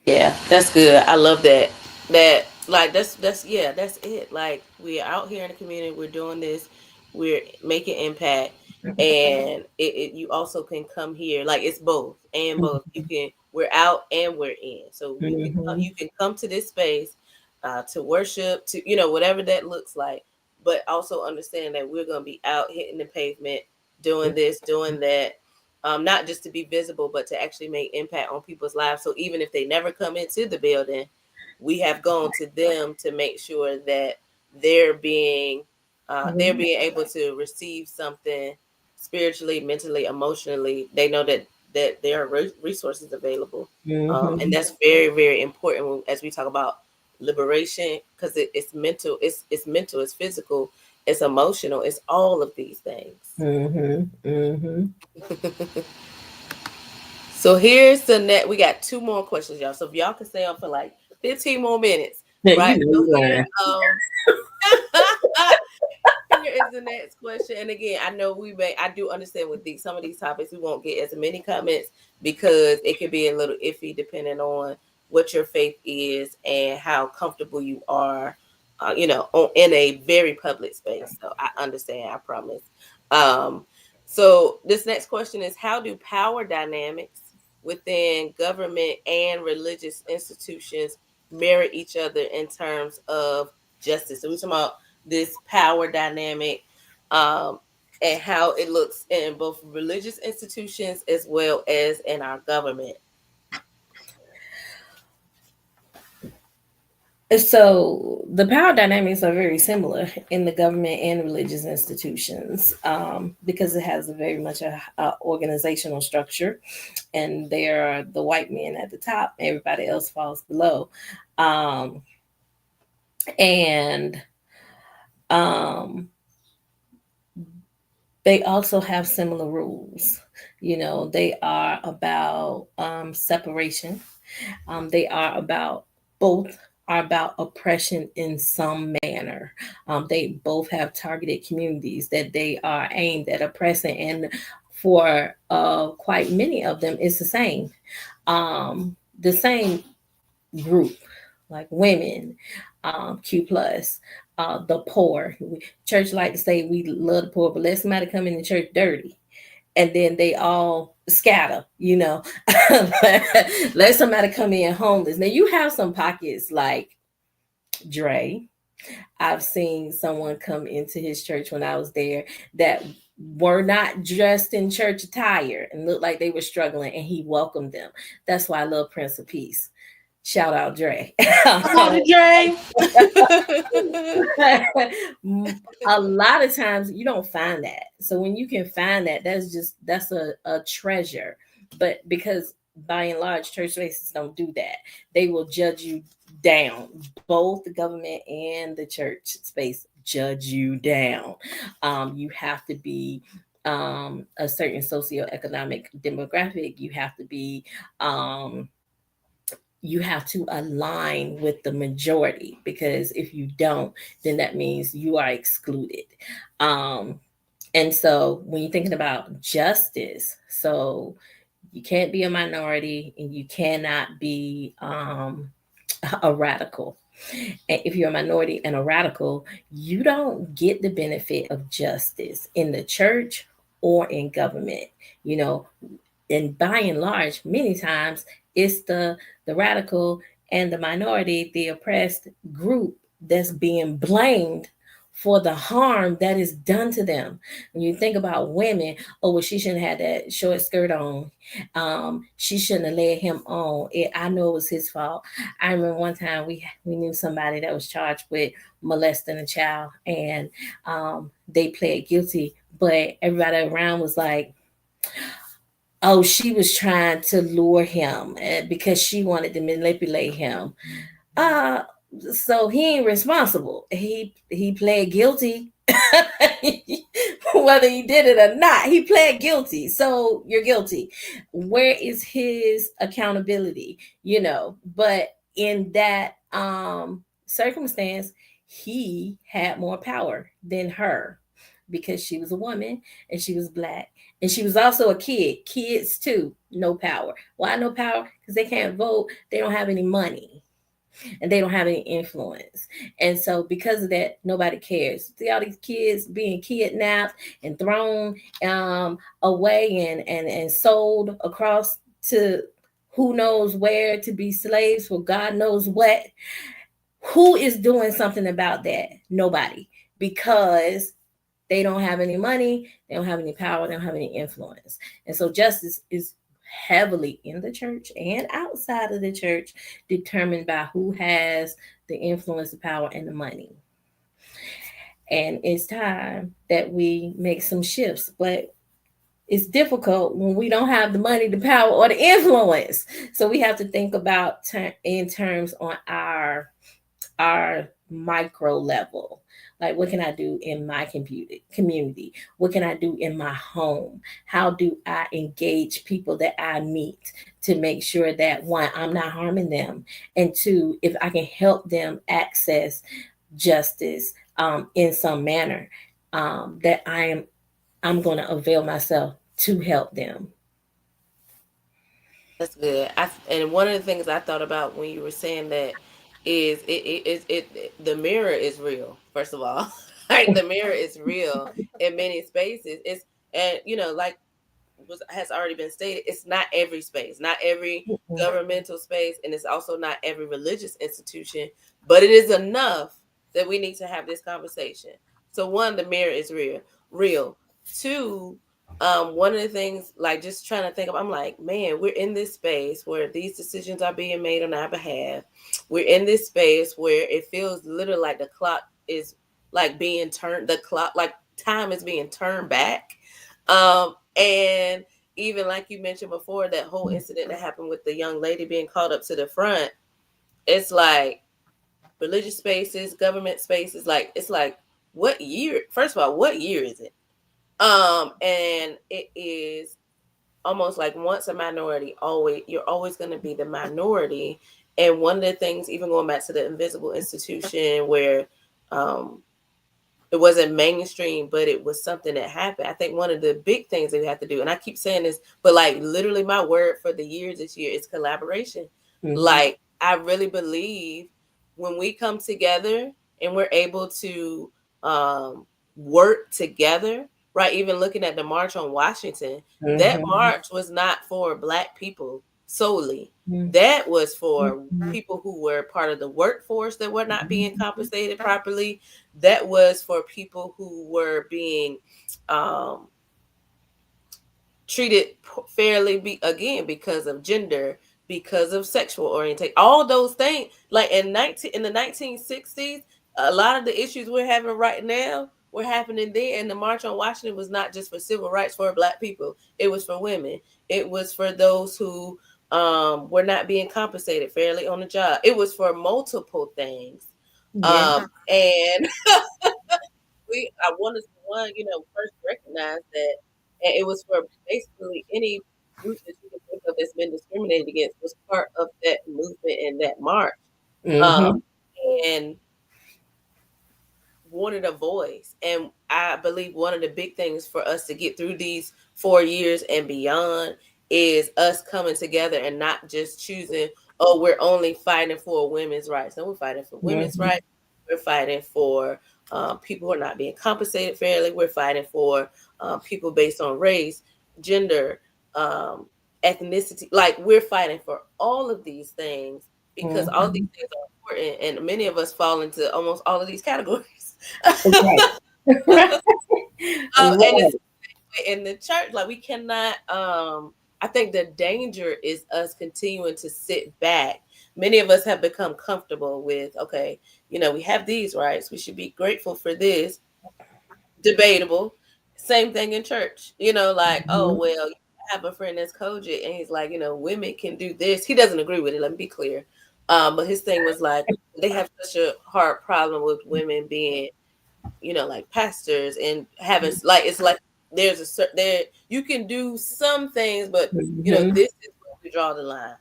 Yeah, that's good. I love that. That like that's yeah, that's it. Like we're out here in the community, we're doing this, we're making impact, and you also can come here. Like it's both and both. You can we're out and we're in. So Mhm. you can come to this space to worship, to whatever that looks like, but also understand that we're gonna be out hitting the pavement, doing this, doing that, not just to be visible, but to actually make impact on people's lives. So even if they never come into the building, we have gone to them to make sure that they're being they're being able to receive something spiritually, mentally, emotionally. They know that there are resources available, and Mhm. that's very, very important as we talk about liberation, because it's mental, it's mental, it's physical, it's emotional, it's all of these things. Mhm. Mhm. So here's the net. We got two more questions, y'all. So if y'all can stay on for like 15 more minutes, Yeah, you right? know So you lying. here is the next question. And again, I know I do understand with some of these topics, we won't get as many comments because it can be a little iffy depending on what your faith is and how comfortable you are, in a very public space. So I understand, I promise. Um, so this next question is, how do power dynamics within government and religious institutions mirror each other in terms of justice? So we're talking about this power dynamic, um, and how it looks in both religious institutions as well as in our government. So the power dynamics are very similar in the government and religious institutions, because it has a very much a organizational structure, and there are the white men at the top, everybody else falls below. Um, and um, they also have similar rules. They are about separation. They are about both are about oppression in some manner. They both have targeted communities that they are aimed at oppressing, and for quite many of them, it's the same group, like women, Q+, the poor. Church like to say we love the poor, but let somebody come in the church dirty, and then they all scatter. Let somebody come in homeless. Now you have some pockets like Dre. I've seen someone come into his church when I was there that were not dressed in church attire and looked like they were struggling, and he welcomed them. That's why I love Prince of Peace. Shout out Dre. Come on, Dre. A lot of times you don't find that. So when you can find that, that's a treasure. But because by and large, church spaces don't do that. They will judge you down. Both the government and the church space judge you down. You have to be a certain socioeconomic demographic. Um, you have to align with the majority, because if you don't, then that means you are excluded. Um, and so when you're thinking about justice, so you can't be a minority and you cannot be a radical. And if you're a minority and a radical, you don't get the benefit of justice in the church or in government. You know, and by and large, many times it's the radical and the minority, the oppressed group, that's being blamed for the harm that is done to them. When you think about women, oh well, she shouldn't have that short skirt on. She shouldn't have led him on. I know it was his fault. I remember one time we knew somebody that was charged with molesting a child, and they pled guilty, but everybody around was like, oh, she was trying to lure him because she wanted to manipulate him. Uh, so he ain't responsible. He pled guilty. Whether he did it or not, he pled guilty. So you're guilty. Where is his accountability? But in that circumstance, he had more power than her because she was a woman and she was black. And she was also a kid. Kids too, no power. Why no power? Because they can't vote. They don't have any money and they don't have any influence. And so because of that, nobody cares. See all these kids being kidnapped and thrown away and sold across to who knows where to be slaves for God knows what. Who is doing something about that? Nobody. Because they don't have any money, they don't have any power, they don't have any influence. And so justice is heavily in the church and outside of the church determined by who has the influence, the power, and the money. And it's time that we make some shifts, but it's difficult when we don't have the money, the power, or the influence. So we have to think about in terms on our micro level. Like, what can I do in my community? What can I do in my home? How do I engage people that I meet to make sure that, one, I'm not harming them, and two, if I can help them access justice in some manner, that I'm going to avail myself to help them. That's good. And one of the things I thought about when you were saying that is the mirror is real. First of all, like the mirror is real in many spaces. It's and like has already been stated, it's not every space, not every governmental space, and it's also not every religious institution, but it is enough that we need to have this conversation. So one, the mirror is real. Two, one of the things, like just trying to think of, I'm like, man, we're in this space where these decisions are being made on our behalf. We're in this space where it feels literally like the clock is like being turned, the clock, like time is being turned back. And even like you mentioned before, that whole incident that happened with the young lady being called up to the front, it's like religious spaces, government spaces, like it's like, what year? First of all, what year is it? And it is almost like once a minority, always you're always going to be the minority. And one of the things, even going back to the invisible institution, where it wasn't mainstream, but it was something that happened. I think one of the big things that we have to do, and I keep saying this, but like literally my word for the year this year is collaboration. Mm-hmm. Like I really believe when we come together and we're able to work together, right? Even looking at the March on Washington, mm-hmm. that march was not for Black people solely. Mm-hmm. That was for people who were part of the workforce that were not being compensated properly. That was for people who were being treated fairly, again, because of gender, because of sexual orientation, all those things. Like in the 1960s, a lot of the issues we're having right now were happening then. And the March on Washington was not just for civil rights for Black people. It was for women. It was for those who were not being compensated fairly on the job. It was for multiple things. Yeah. And I wanted to first recognize that it was for basically any group that you can think of that's been discriminated against was part of that movement and that march. Mm-hmm. And wanted a voice. And I believe one of the big things for us to get through these 4 years and beyond is us coming together and not just choosing, oh, we're only fighting for women's rights. No, we're fighting for women's rights. We're fighting for people who are not being compensated fairly. We're fighting for people based on race, gender, ethnicity. Like we're fighting for all of these things because all of these things are important. And many of us fall into almost all of these categories. Right. Right. And Right. it's in the church, like we cannot. I think the danger is us continuing to sit back. Many of us have become comfortable with, okay, we have these rights. We should be grateful for this. Debatable. Same thing in church. Like, oh Mhm. well, I have a friend that's Kojic, and he's like, women can do this. He doesn't agree with it. Let me be clear. But his thing was like they have such a hard problem with women being, like pastors and having like it's like there's a certain there you can do some things, but Mhm. this is where we draw the line.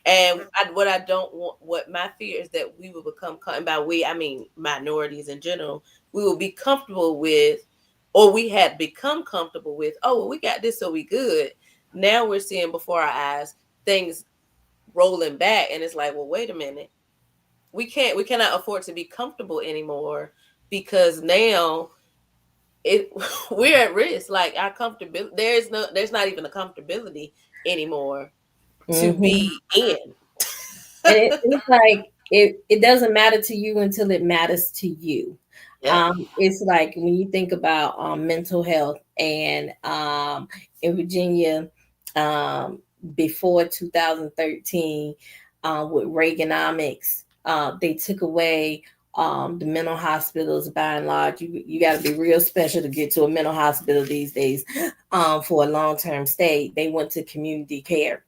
And what I don't want, what my fear is that we will become, and by we I mean minorities in general, we will be comfortable with, or we had become comfortable with. Oh, well, we got this, so we good. Now we're seeing before our eyes things rolling back, and it's like, well, wait a minute, we cannot afford to be comfortable anymore, because now it we're at risk. Like our comfortability, there's not even a comfortability anymore to Mhm. be in. And it's like it doesn't matter to you until it matters to you. Yep. It's like when you think about mental health, and in Virginia, um, before 2013, with Reaganomics, they took away the mental hospitals by and large. You got to be real special to get to a mental hospital these days for a long term stay. They went to community care.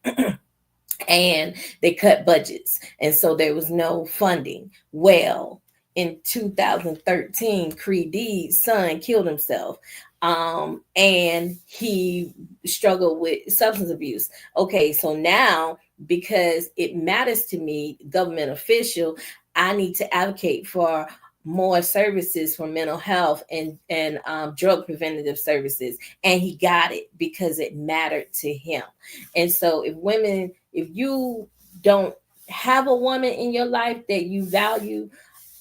And they cut budgets, and so there was no funding. Well, in 2013, Creed D's son killed himself, and he struggled with substance abuse. Okay, so now, because it matters to me, government official, I need to advocate for more services for mental health and drug preventative services, and he got it because it mattered to him. And so if you don't have a woman in your life that you value,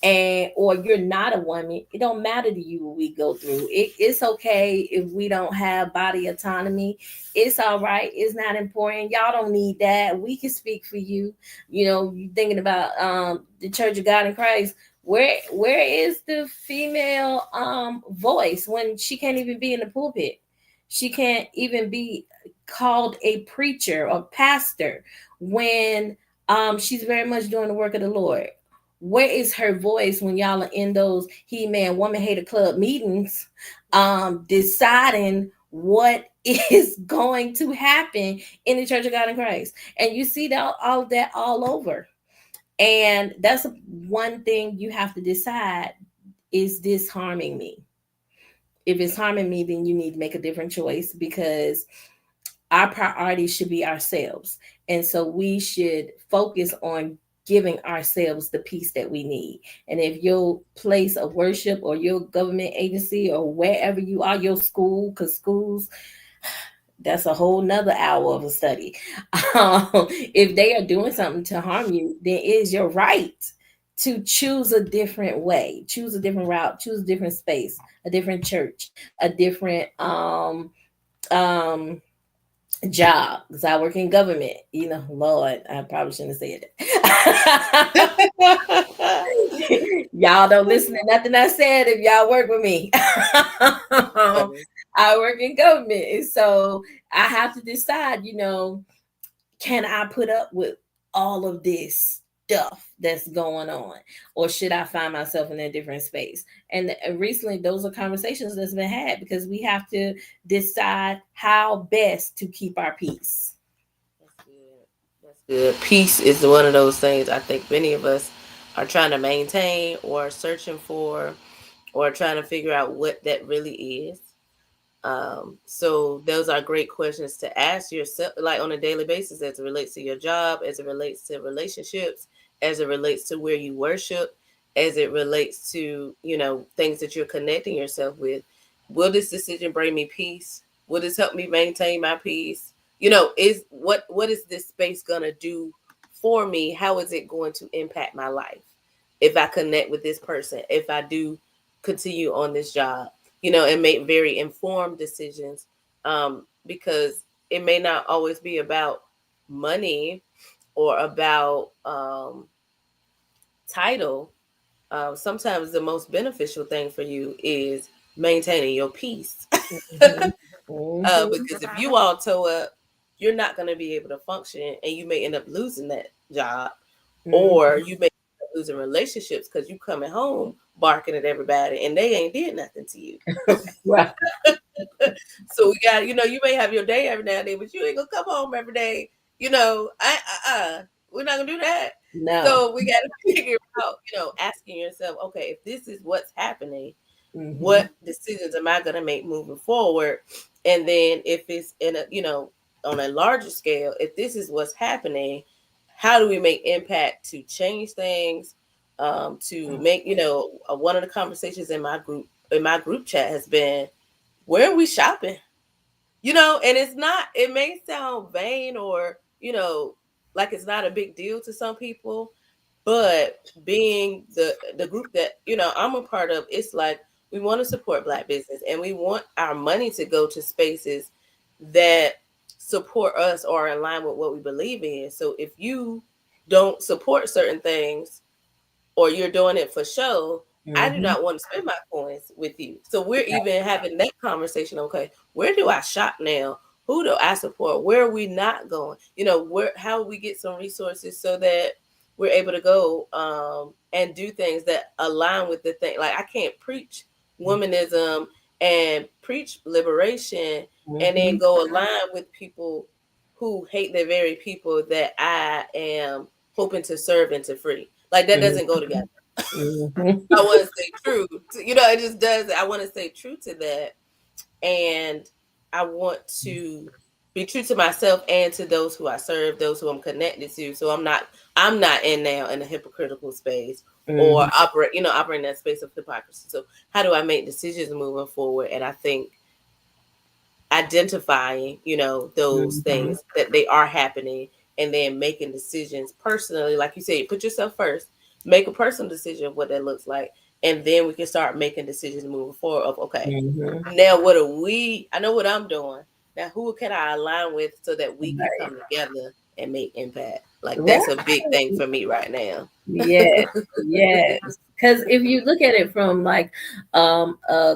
and or you're not a woman, it don't matter to you what we go through. It's okay if we don't have body autonomy. It's all right. It's not important. Y'all don't need that. We can speak for you. You thinking about the Church of God in Christ. Where is the female voice when she can't even be in the pulpit? She can't even be called a preacher or pastor when she's very much doing the work of the Lord. Where is her voice when y'all are in those He-Man Woman Hater Club meetings, deciding what is going to happen in the Church of God in Christ? And you see that all of that all over. And that's one thing you have to decide: is this harming me? If it's harming me, then you need to make a different choice, because our priority should be ourselves. And so we should focus on giving ourselves the peace that we need. And if your place of worship or your government agency or wherever you are, your school, because schools, that's a whole nother hour of a study. If they are doing something to harm you, then it is your right to choose a different way, choose a different route, choose a different space, a different church, a different um job, because I work in government. Lord, I probably shouldn't have said that. Y'all don't listen to nothing I said if y'all work with me. I work in government, and so I have to decide, can I put up with all of this stuff that's going on, or should I find myself in a different space? And recently, those are conversations that's been had, because we have to decide how best to keep our peace. That's good. That's good. Peace is one of those things I think many of us are trying to maintain, or searching for, or trying to figure out what that really is. So those are great questions to ask yourself, like on a daily basis, as it relates to your job, as it relates to relationships, as it relates to where you worship, as it relates to, things that you're connecting yourself with. Will this decision bring me peace? Will this help me maintain my peace? Is what is this space gonna do for me? How is it going to impact my life if I connect with this person, if I do continue on this job? And make very informed decisions, because it may not always be about money or about title. sometimes the most beneficial thing for you is maintaining your peace. Mhm. Mhm. Because if you all toe up, you're not going to be able to function, and you may end up losing that job, or Mhm. you may end up losing relationships because you coming home barking at everybody and they ain't did nothing to you. Right. So we got, you may have your day every now and then, but you ain't gonna come home every day. We're not gonna do that. No. So we got to figure out, asking yourself, okay, if this is what's happening, what Mhm. decisions am I gonna make moving forward? And then if it's on a larger scale, if this is what's happening, how do we make impact to change things? To make, one of the conversations in my group chat has been, where are we shopping? And it may sound vain, or like it's not a big deal to some people, but being the group that I'm a part of, it's like we want to support Black business, and we want our money to go to spaces that support us or are in line with what we believe in. So if you don't support certain things, or you're doing it for show, I do Mhm. not want to spend my coins with you. So we're even having that conversation. Okay, where do I shop now? Who do I support? Where are we not going? How we get some resources so that we're able to go and do things that align with the thing. Like, I can't preach womanism and preach liberation and then Mhm. go align with people who hate the very people that I am hoping to serve and to free. Like, that doesn't go together. Mhm. I want to stay true. It just does. I want to stay true to that, and I want to be true to myself and to those who I serve, those who I'm connected to. So I'm not in now in a hypocritical space, or Mhm. operating that space of hypocrisy. So how do I make decisions moving forward? And I think identifying, those Mhm. things that they are happening, and then making decisions personally, like you said, put yourself first, make a personal decision of what that looks like, and then we can start making decisions moving forward of, okay, Mhm. now what are we, I know what I'm doing, now who can I align with so that we can Right. come together and make impact? Like, that's a big thing Right. for me right now. Yes. Yes. Because if you look at it from like a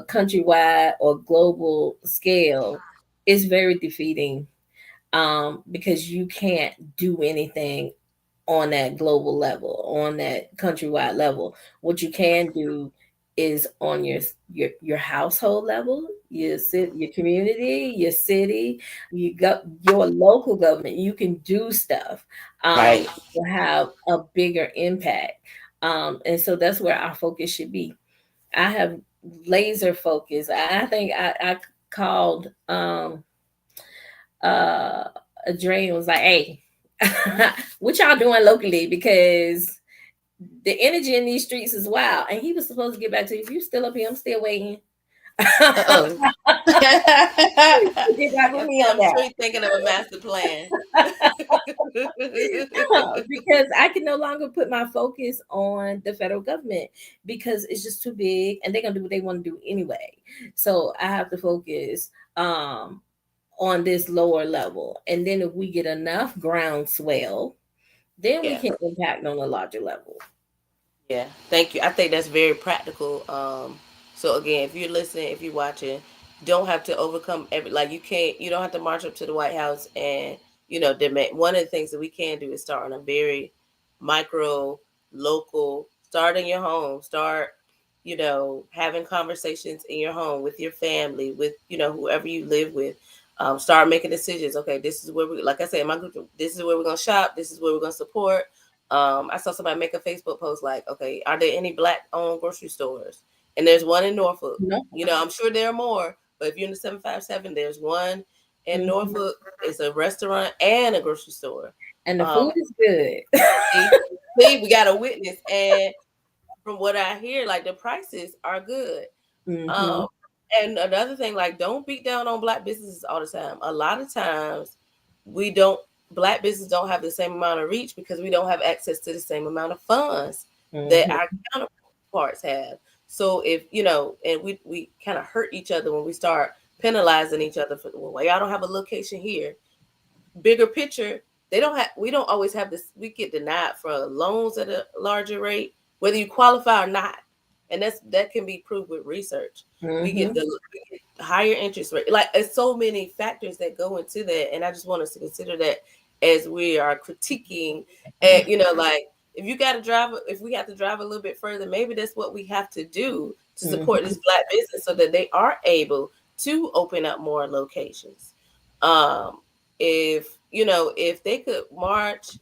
countrywide or global scale, it's very defeating, because you can't do anything on that global level, on that countrywide level. What you can do is on your household level, your community, your city, you got your local government. You can do stuff Right. to have a bigger impact, and so that's where our focus should be. I have laser focus. I think I called uh Dre and was like, hey, what y'all doing locally? Because the energy in these streets is wild. And he was supposed to get back to you. If you still up here, I'm still waiting. Uh-oh. Get back with me on I'm that. sure he's thinking of a master plan. Because I can no longer put my focus on the federal government because it's just too big and they're gonna do what they want to do anyway. So I have to focus on this lower level. And then if we get enough groundswell, then we Yeah. can impact on a larger level. Yeah, thank you. I think that's very practical. So again, if you're listening, if you're watching, don't have to overcome you don't have to march up to the White House and demand. One of the things that we can do is start on a very micro, local. Start in your home. Start, having conversations in your home with your family, with whoever you live with. Start making decisions. Okay, this is where like I said, in my group, this is where we're gonna shop. This is where we're gonna support. I saw somebody make a Facebook post like, okay, are there any Black-owned grocery stores? And there's one in Norfolk. No. I'm sure there are more, but if you're in the 757, there's one in Mhm. Norfolk. It's a restaurant and a grocery store. And the Um, food is good. see, we got a witness, and from what I hear, like, the prices are good. Um, Mhm. and another thing, like, don't beat down on Black businesses all the time. A lot of times, we don't Black businesses don't have the same amount of reach because we don't have access to the same amount of funds that Mhm. our counterparts have. So if and we kind of hurt each other when we start penalizing each other for, well, y'all don't have a location here. Bigger picture, we don't always have this. We get denied for loans at a larger rate whether you qualify or not. And that can be proved with research. We get Mm-hmm. we get higher interest rate. Like, there's so many factors that go into that, and I just want us to consider that as we are critiquing. And like, if we have to drive a little bit further, maybe that's what we have to do to support Mm-hmm. this Black business so that they are able to open up more locations. Um, if they could march,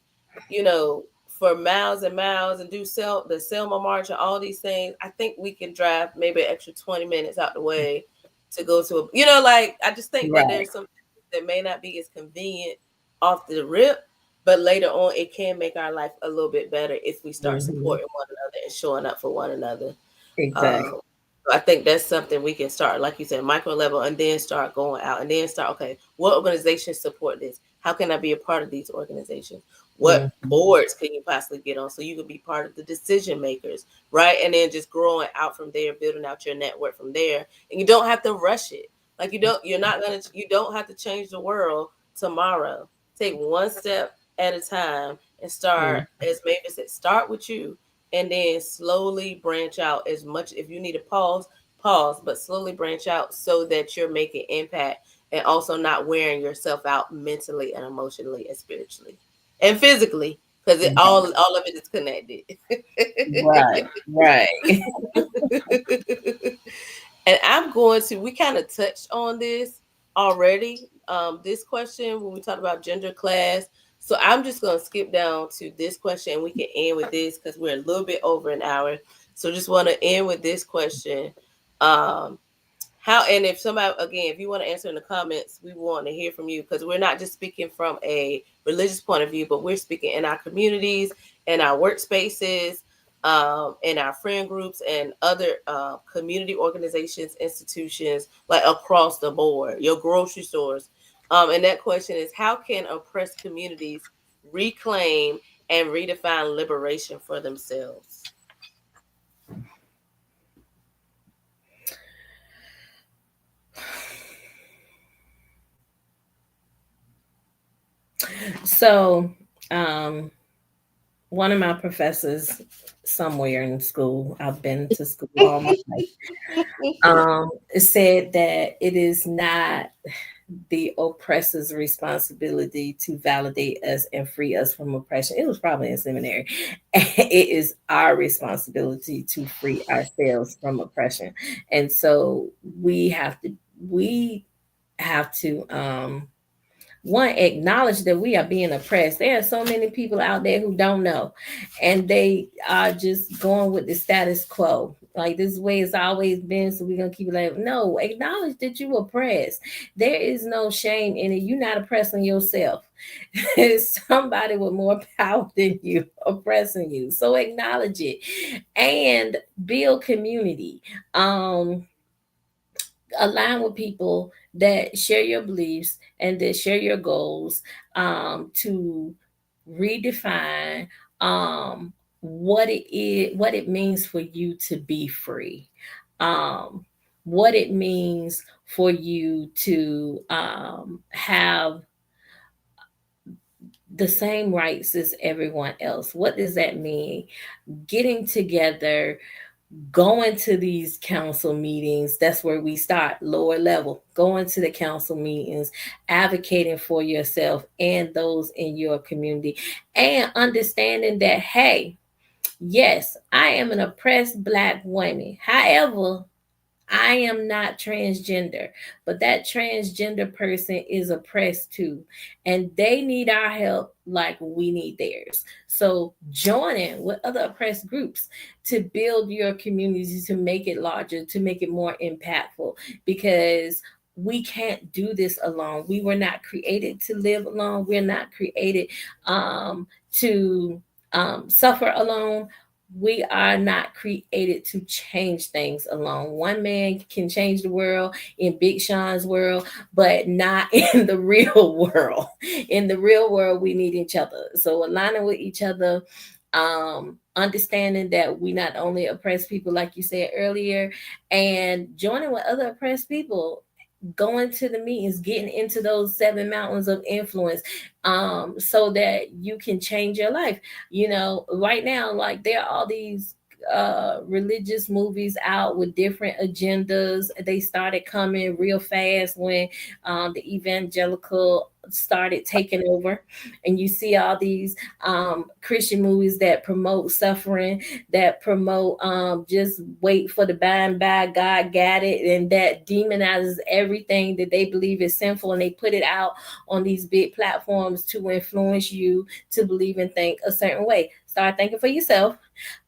for miles and miles and do the Selma March and all these things, I think we can drive maybe an extra 20 minutes out the way to go to like, I just think that Right. there's some that may not be as convenient off the rip, but later on it can make our life a little bit better if we start Mm-hmm. supporting one another and showing up for one another. Exactly. Um, so I think that's something we can start, like you said, micro level, and then start going out and then start, okay, what organizations support this? How can I be a part of these organizations? What Mm-hmm. boards can you possibly get on so you can be part of the decision makers, right? And then just growing out from there, building out your network from there. And you don't have to rush it. Like, you don't have to change the world tomorrow. Take one step at a time and start, as Mavis said, start with you and then slowly branch out. As much, if you need to pause, but slowly branch out so that you're making impact and also not wearing yourself out mentally and emotionally and spiritually and physically, because all of it is connected. Right. Right. And we kind of touched on this already, this question when we talked about gender, class. So I'm just going to skip down to this question and we can end with this because we're a little bit over an hour. So just want to end with this question. Um, and if somebody, again, if you want to answer in the comments, we want to hear from you, because we're not just speaking from a religious point of view, but we're speaking in our communities, in our workspaces, in our friend groups, and other community organizations, institutions, like across the board, your grocery stores. And that question is, how can oppressed communities reclaim and redefine liberation for themselves? So, one of my professors somewhere in school, I've been to school all my life, said that it is not the oppressor's responsibility to validate us and free us from oppression. It was probably in seminary. It is our responsibility to free ourselves from oppression. And so we have to one, acknowledge that we are being oppressed. There are so many people out there who don't know, and they are just going with the status quo. Like, this way it's always been, so we're gonna keep it like, no, acknowledge that you oppressed. There is no shame in it. You're not oppressing yourself. It's somebody with more power than you oppressing you. So acknowledge it and build community. Align with people that share your beliefs and that share your goals, to redefine, what it is, what it means for you to be free, um, what it means for you to, have the same rights as everyone else. What does that mean? Getting together, going to these council meetings, that's where we start, lower level, going to the council meetings, advocating for yourself and those in your community, and understanding that, hey, yes, I am an oppressed Black woman. However, I am not transgender, but that transgender person is oppressed too, and they need our help like we need theirs. So, joining with other oppressed groups to build your community, to make it larger, to make it more impactful, because we can't do this alone. We were not created to live alone. We're not created, to, suffer alone. We are not created to change things alone. One man can change the world in Big Sean's world, but not in the real world. In the real world, we need each other. So aligning with each other, understanding that we not only oppress people, like you said earlier, and joining with other oppressed people, going to the meetings, getting into those 7 mountains of influence, so that you can change your life. Right now, like, there are all these religious movies out with different agendas. They started coming real fast when the evangelical started taking over, and you see all these Christian movies that promote suffering, that promote just wait for the by and by, God got it, and that demonizes everything that they believe is sinful, and they put it out on these big platforms to influence you to believe and think a certain way. Start thinking for yourself.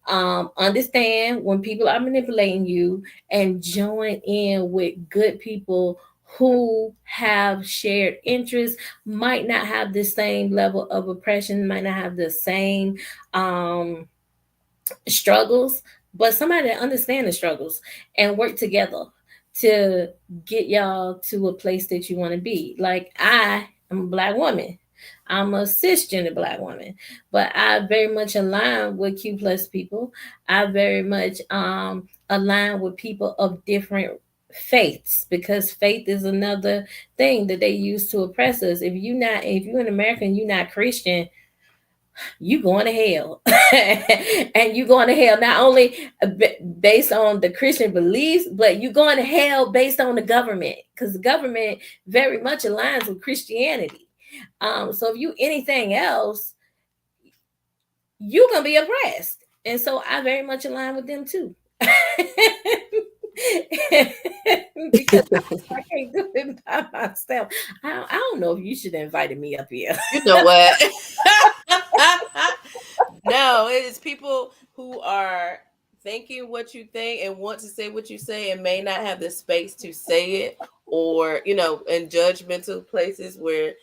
Understand when people are manipulating you, and join in with good people who have shared interests, might not have the same level of oppression, might not have the same struggles, but somebody that understand the struggles and work together to get y'all to a place that you want to be. Like, I am a Black woman. I'm a cisgender Black woman, but I very much align with Q plus people. I very much align with people of different faiths, because faith is another thing that they use to oppress us. If you're an American, you're not Christian, you going to hell. And you going to hell not only based on the Christian beliefs, but you going to hell based on the government, because the government very much aligns with Christianity. So if you anything else, you're gonna be oppressed. And so I very much align with them too. Because I can't do it by myself. I don't know if you should have invited me up here. You know what? No, it is people who are thinking what you think and want to say what you say and may not have the space to say it, or, you know, in judgmental places where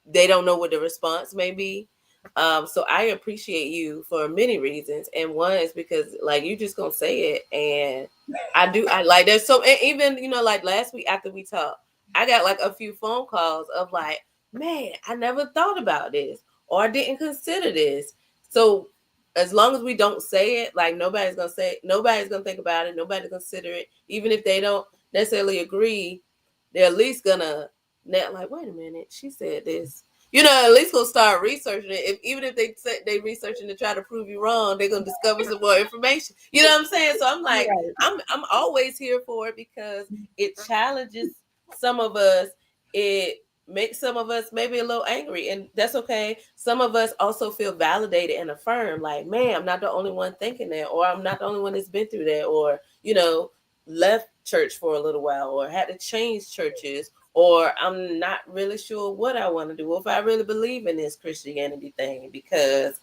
they don't know what the response may be. So I appreciate you for many reasons, and one is because like you just gonna say it, and I like there's so, and even, you know, like last week after we talked, I got like a few phone calls of like, man, I never thought about this, or I didn't consider this. So as long as we don't say it, like nobody's gonna think about it, nobody's gonna consider it, even if they don't necessarily agree, they're at least gonna net like, wait a minute, she said this. You know, at least go start researching it. Even if they say they researching to try to prove you wrong, they're gonna discover some more information. You know what I'm saying? So I'm like, Right. I'm always here for it because it challenges some of us. It makes some of us maybe a little angry, and that's okay. Some of us also feel validated and affirmed, like, man, I'm not the only one thinking that, or I'm not the only one that's been through that, or, you know, left church for a little while, or had to change churches, or I'm not really sure what I want to do, or if I really believe in this Christianity thing, because,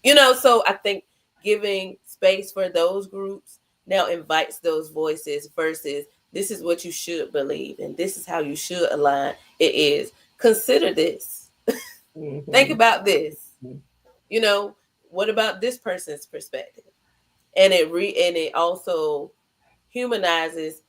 you know, so I think giving space for those groups now invites those voices versus this is what you should believe and this is how you should align. It is consider this. Mm-hmm. Think about this. You know, what about this person's perspective? And it also humanizes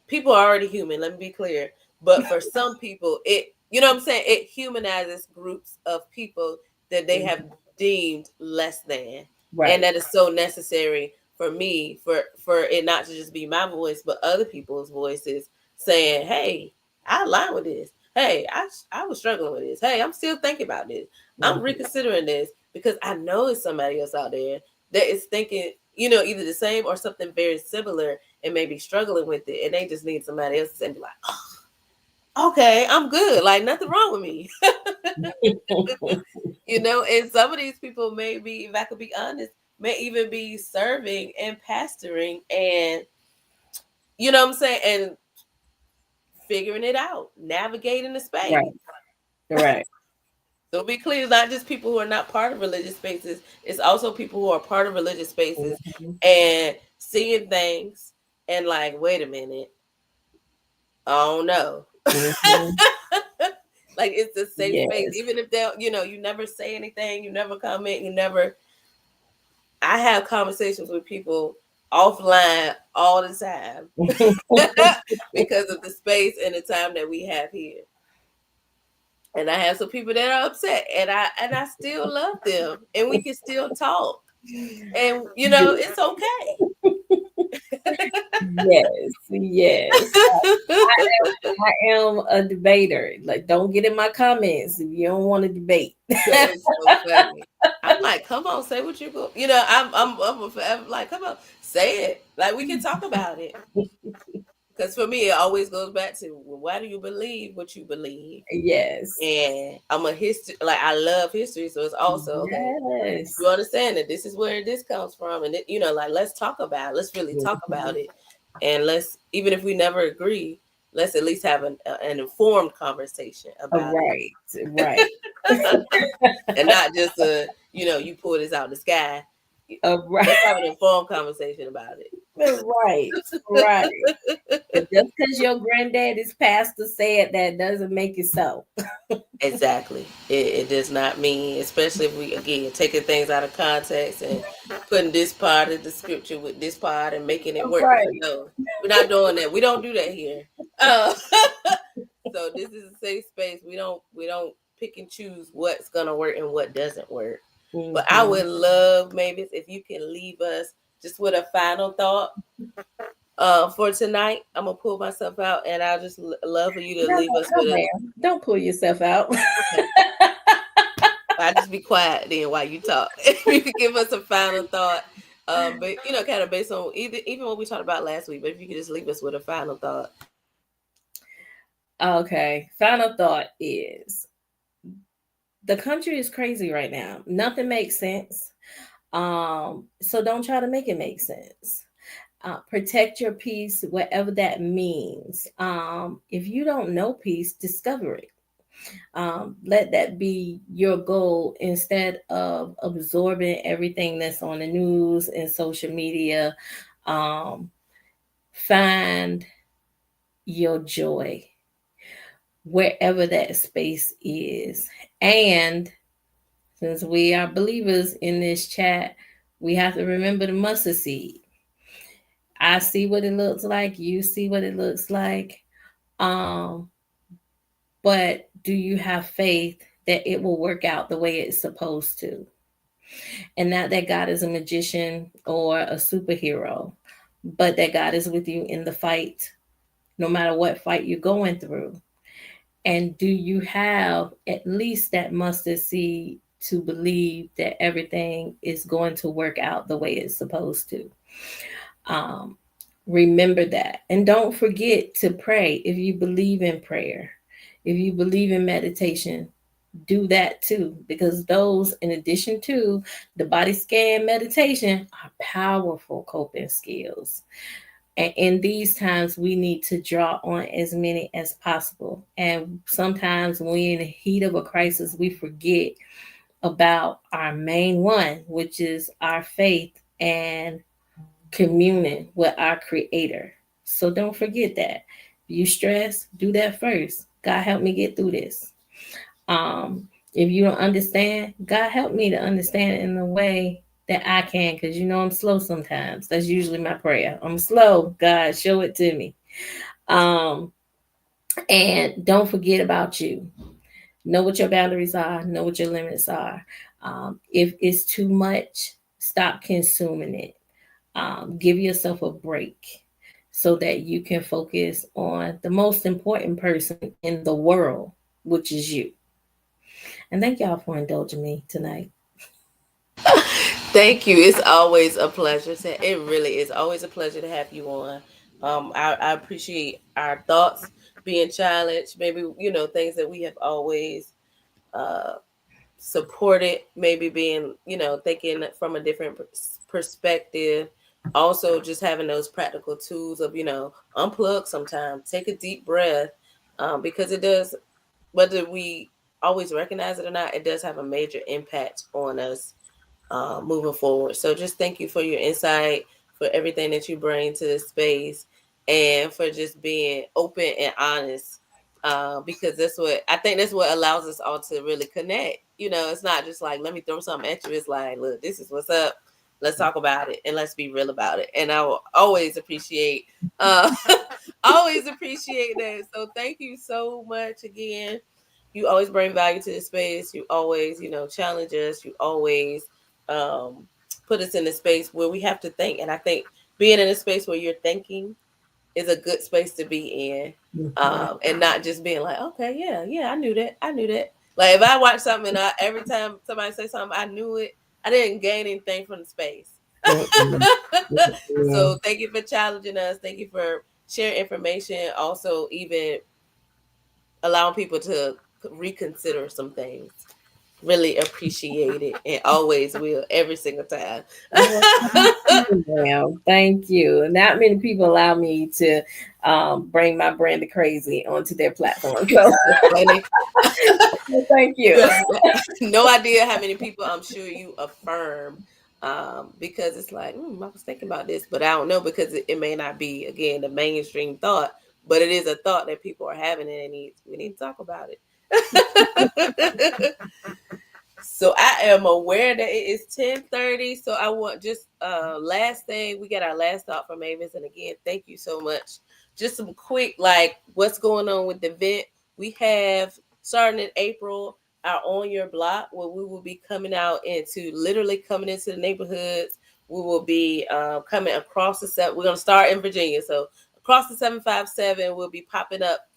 people are already human, let me be clear. But for some people, it, you know what I'm saying? It humanizes groups of people that they have deemed less than. Right. And that is so necessary for me, for it not to just be my voice, but other people's voices saying, hey, I align with this. Hey, I was struggling with this. Hey, I'm still thinking about this. I'm reconsidering this because I know it's somebody else out there that is thinking, you know, either the same or something very similar and maybe struggling with it, and they just need somebody else to be like, oh, okay, I'm good. Like nothing wrong with me. You know, and some of these people may be, if I could be honest, may even be serving and pastoring and, you know what I'm saying, and figuring it out, navigating the space. Right. Right. So be clear, it's not just people who are not part of religious spaces. It's also people who are part of religious spaces and seeing things and like, wait a minute, oh no. Like it's a safe space. Even if they'll, you know, you never say anything, you never comment, you never. I have conversations with people offline all the time because of the space and the time that we have here. And I have some people that are upset, and I still love them, and we can still talk, and you know it's okay. Yes, yes. I am a debater. Like, don't get in my comments if you don't want to debate. That is so funny. I'm like, come on, say what you go. I'm forever like, come on, say it. Like we can talk about it. Because for me, it always goes back to, well, why do you believe what you believe? Yes. And I'm a history, like I love history, so it's also okay. Yes. You understand that this is where this comes from, and like let's talk about it. Let's really talk about it, and let's, even if we never agree, let's at least have an informed conversation about Right, right. it, and not just you pull this out the sky. Right, Let's have an informed conversation about right, right. it. But just because your granddaddy's pastor said that doesn't make it so. Exactly. It does not mean, especially if we, again, taking things out of context and putting this part of the scripture with this part and making it work. Right. No, we're not doing that. We don't do that here. Uh, so this is a safe space. We don't pick and choose what's gonna work and what doesn't work. But I Mhm. would love, maybe if you can leave us just with a final thought for tonight. I'm gonna pull myself out, and I'll just love for you to No, leave us no, with a. ma'am. Don't pull yourself out. Okay. I just be quiet then while you talk. If you could give us a final thought, but kind of based on even what we talked about last week. But if you could just leave us with a final thought. Okay. Final thought is the country is crazy right now. Nothing makes sense. So don't try to make it make sense. Protect your peace, whatever that means. If you don't know peace, discover it. Let that be your goal instead of absorbing everything that's on the news and social media. Um, find your joy wherever that space is. And since we are believers in this chat, we have to remember the mustard seed. I see what it looks like, you see what it looks like. Um, but do you have faith that it will work out the way it's supposed to? And not that God is a magician or a superhero, but that God is with you in the fight, no matter what fight you're going through. And do you have at least that mustard seed to believe that everything is going to work out the way it's supposed to? Um, Remember that. And don't forget to pray if you believe in prayer. If you believe in meditation, do that too, because those, in addition to the body scan meditation, are powerful coping skills. And in these times, we need to draw on as many as possible. And sometimes, when we're in the heat of a crisis, we forget about our main one, which is our faith and communing with our Creator. So don't forget that. You stress, do that first. God, help me get through this. If you don't understand, God help me to understand it in a way that I can, because I'm slow sometimes. That's usually my prayer. I'm slow. God, show it to me. Um, and don't forget about you. Know what your boundaries are. Know what your limits are. If it's too much, stop consuming it. Give yourself a break so that you can focus on the most important person in the world, which is you. And thank y'all for indulging me tonight. Thank you. It's always a pleasure. It really is always a pleasure to have you on. I appreciate our thoughts being challenged. Maybe things that we have always uh, supported. Maybe being thinking from a different perspective. Also, just having those practical tools of unplug sometimes, take a deep breath, because it does, whether we always recognize it or not, it does have a major impact on us moving forward. So just thank you for your insight, for everything that you bring to this space, and for just being open and honest. Because that's what allows us all to really connect. It's not just like, let me throw something at you. It's like, look, this is what's up. Let's talk about it and let's be real about it. And I will always appreciate, uh, always appreciate that. So thank you so much again. You always bring value to the space. You always, challenge us. You always um, put us in a space where we have to think. And I think being in a space where you're thinking is a good space to be in. And not just being like, okay, yeah, I knew that. Like if I watch something and every time somebody say something, I knew it, I didn't gain anything from the space. So thank you for challenging us. Thank you for sharing information. Also, even allowing people to reconsider some things. Really appreciate it and always will every single time. Well, thank you. Not many people allow me to bring my brand of crazy onto their platform. So Funny. thank you. No idea how many people I'm sure you affirm, because it's like, I was thinking about this, but I don't know because it may not be, again, the mainstream thought, but it is a thought that people are having and we need to talk about it. So I am aware that it is 10:30. So I want just last thing. We got our last thought from Mavis. And again, thank you so much. Just some quick, like what's going on with the event. We have starting in April our On Your Block, where we will be coming out literally coming into the neighborhoods. We will be coming across the set. We're gonna start in Virginia. So across the 757, we'll be popping up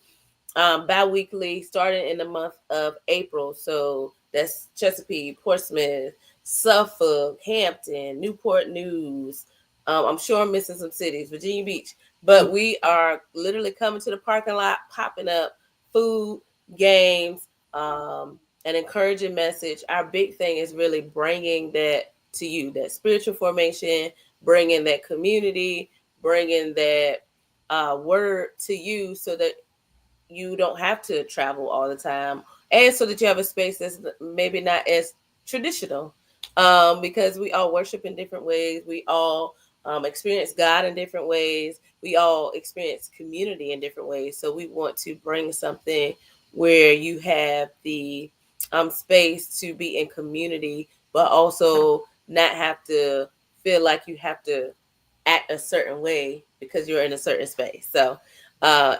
bi-weekly starting in the month of April. So that's Chesapeake, Portsmouth, Suffolk, Hampton, Newport News. I'm sure I'm missing some cities, Virginia Beach. But we are literally coming to the parking lot, popping up food, games, an encouraging message. Our big thing is really bringing that to you, that spiritual formation, bringing that community, bringing that word to you so that you don't have to travel all the time, and so that you have a space that's maybe not as traditional, because we all worship in different ways. We all experience God in different ways. We all experience community in different ways. So we want to bring something where you have the space to be in community, but also not have to feel like you have to act a certain way because you're in a certain space. So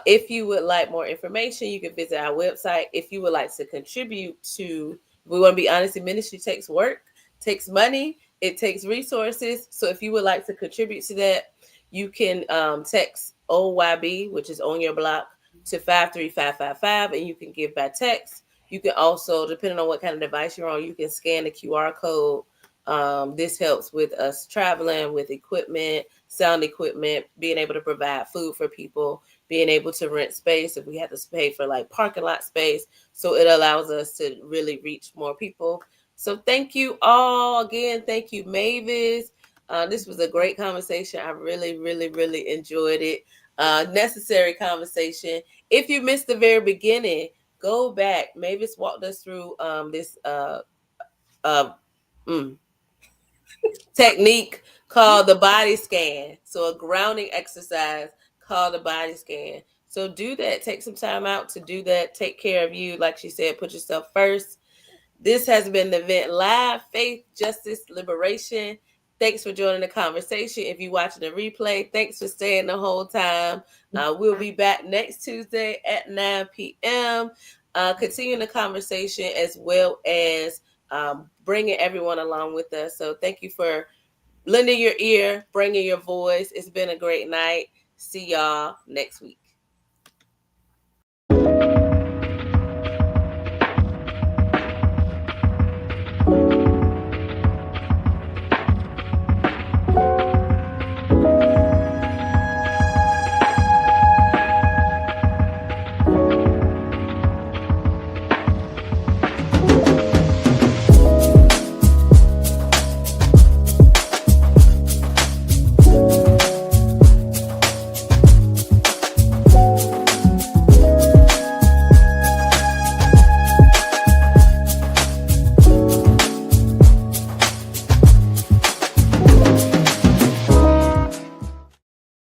if you would like more information, you can visit our website. If you would like to contribute to, we want to be honest, ministry takes work, takes money, it takes resources. So if you would like to contribute to that, you can text OYB, which is On Your Block, to 53555, and you can give by text. You can also, depending on what kind of device you're on, you can scan the QR code. This helps with us traveling with equipment, sound equipment, being able to provide food for people, being able to rent space if we have to pay for like parking lot space. So it allows us to really reach more people. So thank you all again. Thank you, Mavis. This was a great conversation. I really, really, really enjoyed it. Necessary conversation. If you missed the very beginning, go back. Mavis walked us through this technique called the body scan. So a grounding exercise called the body scan. So do that. Take some time out to do that. Take care of you. Like she said, put yourself first. This has been the Event Live, Faith, Justice, Liberation. Thanks for joining the conversation. If you're watching the replay, thanks for staying the whole time. We'll be back next Tuesday at 9 p.m. Continuing the conversation as well as bringing everyone along with us. So thank you for lending your ear, bringing your voice. It's been a great night. See y'all next week.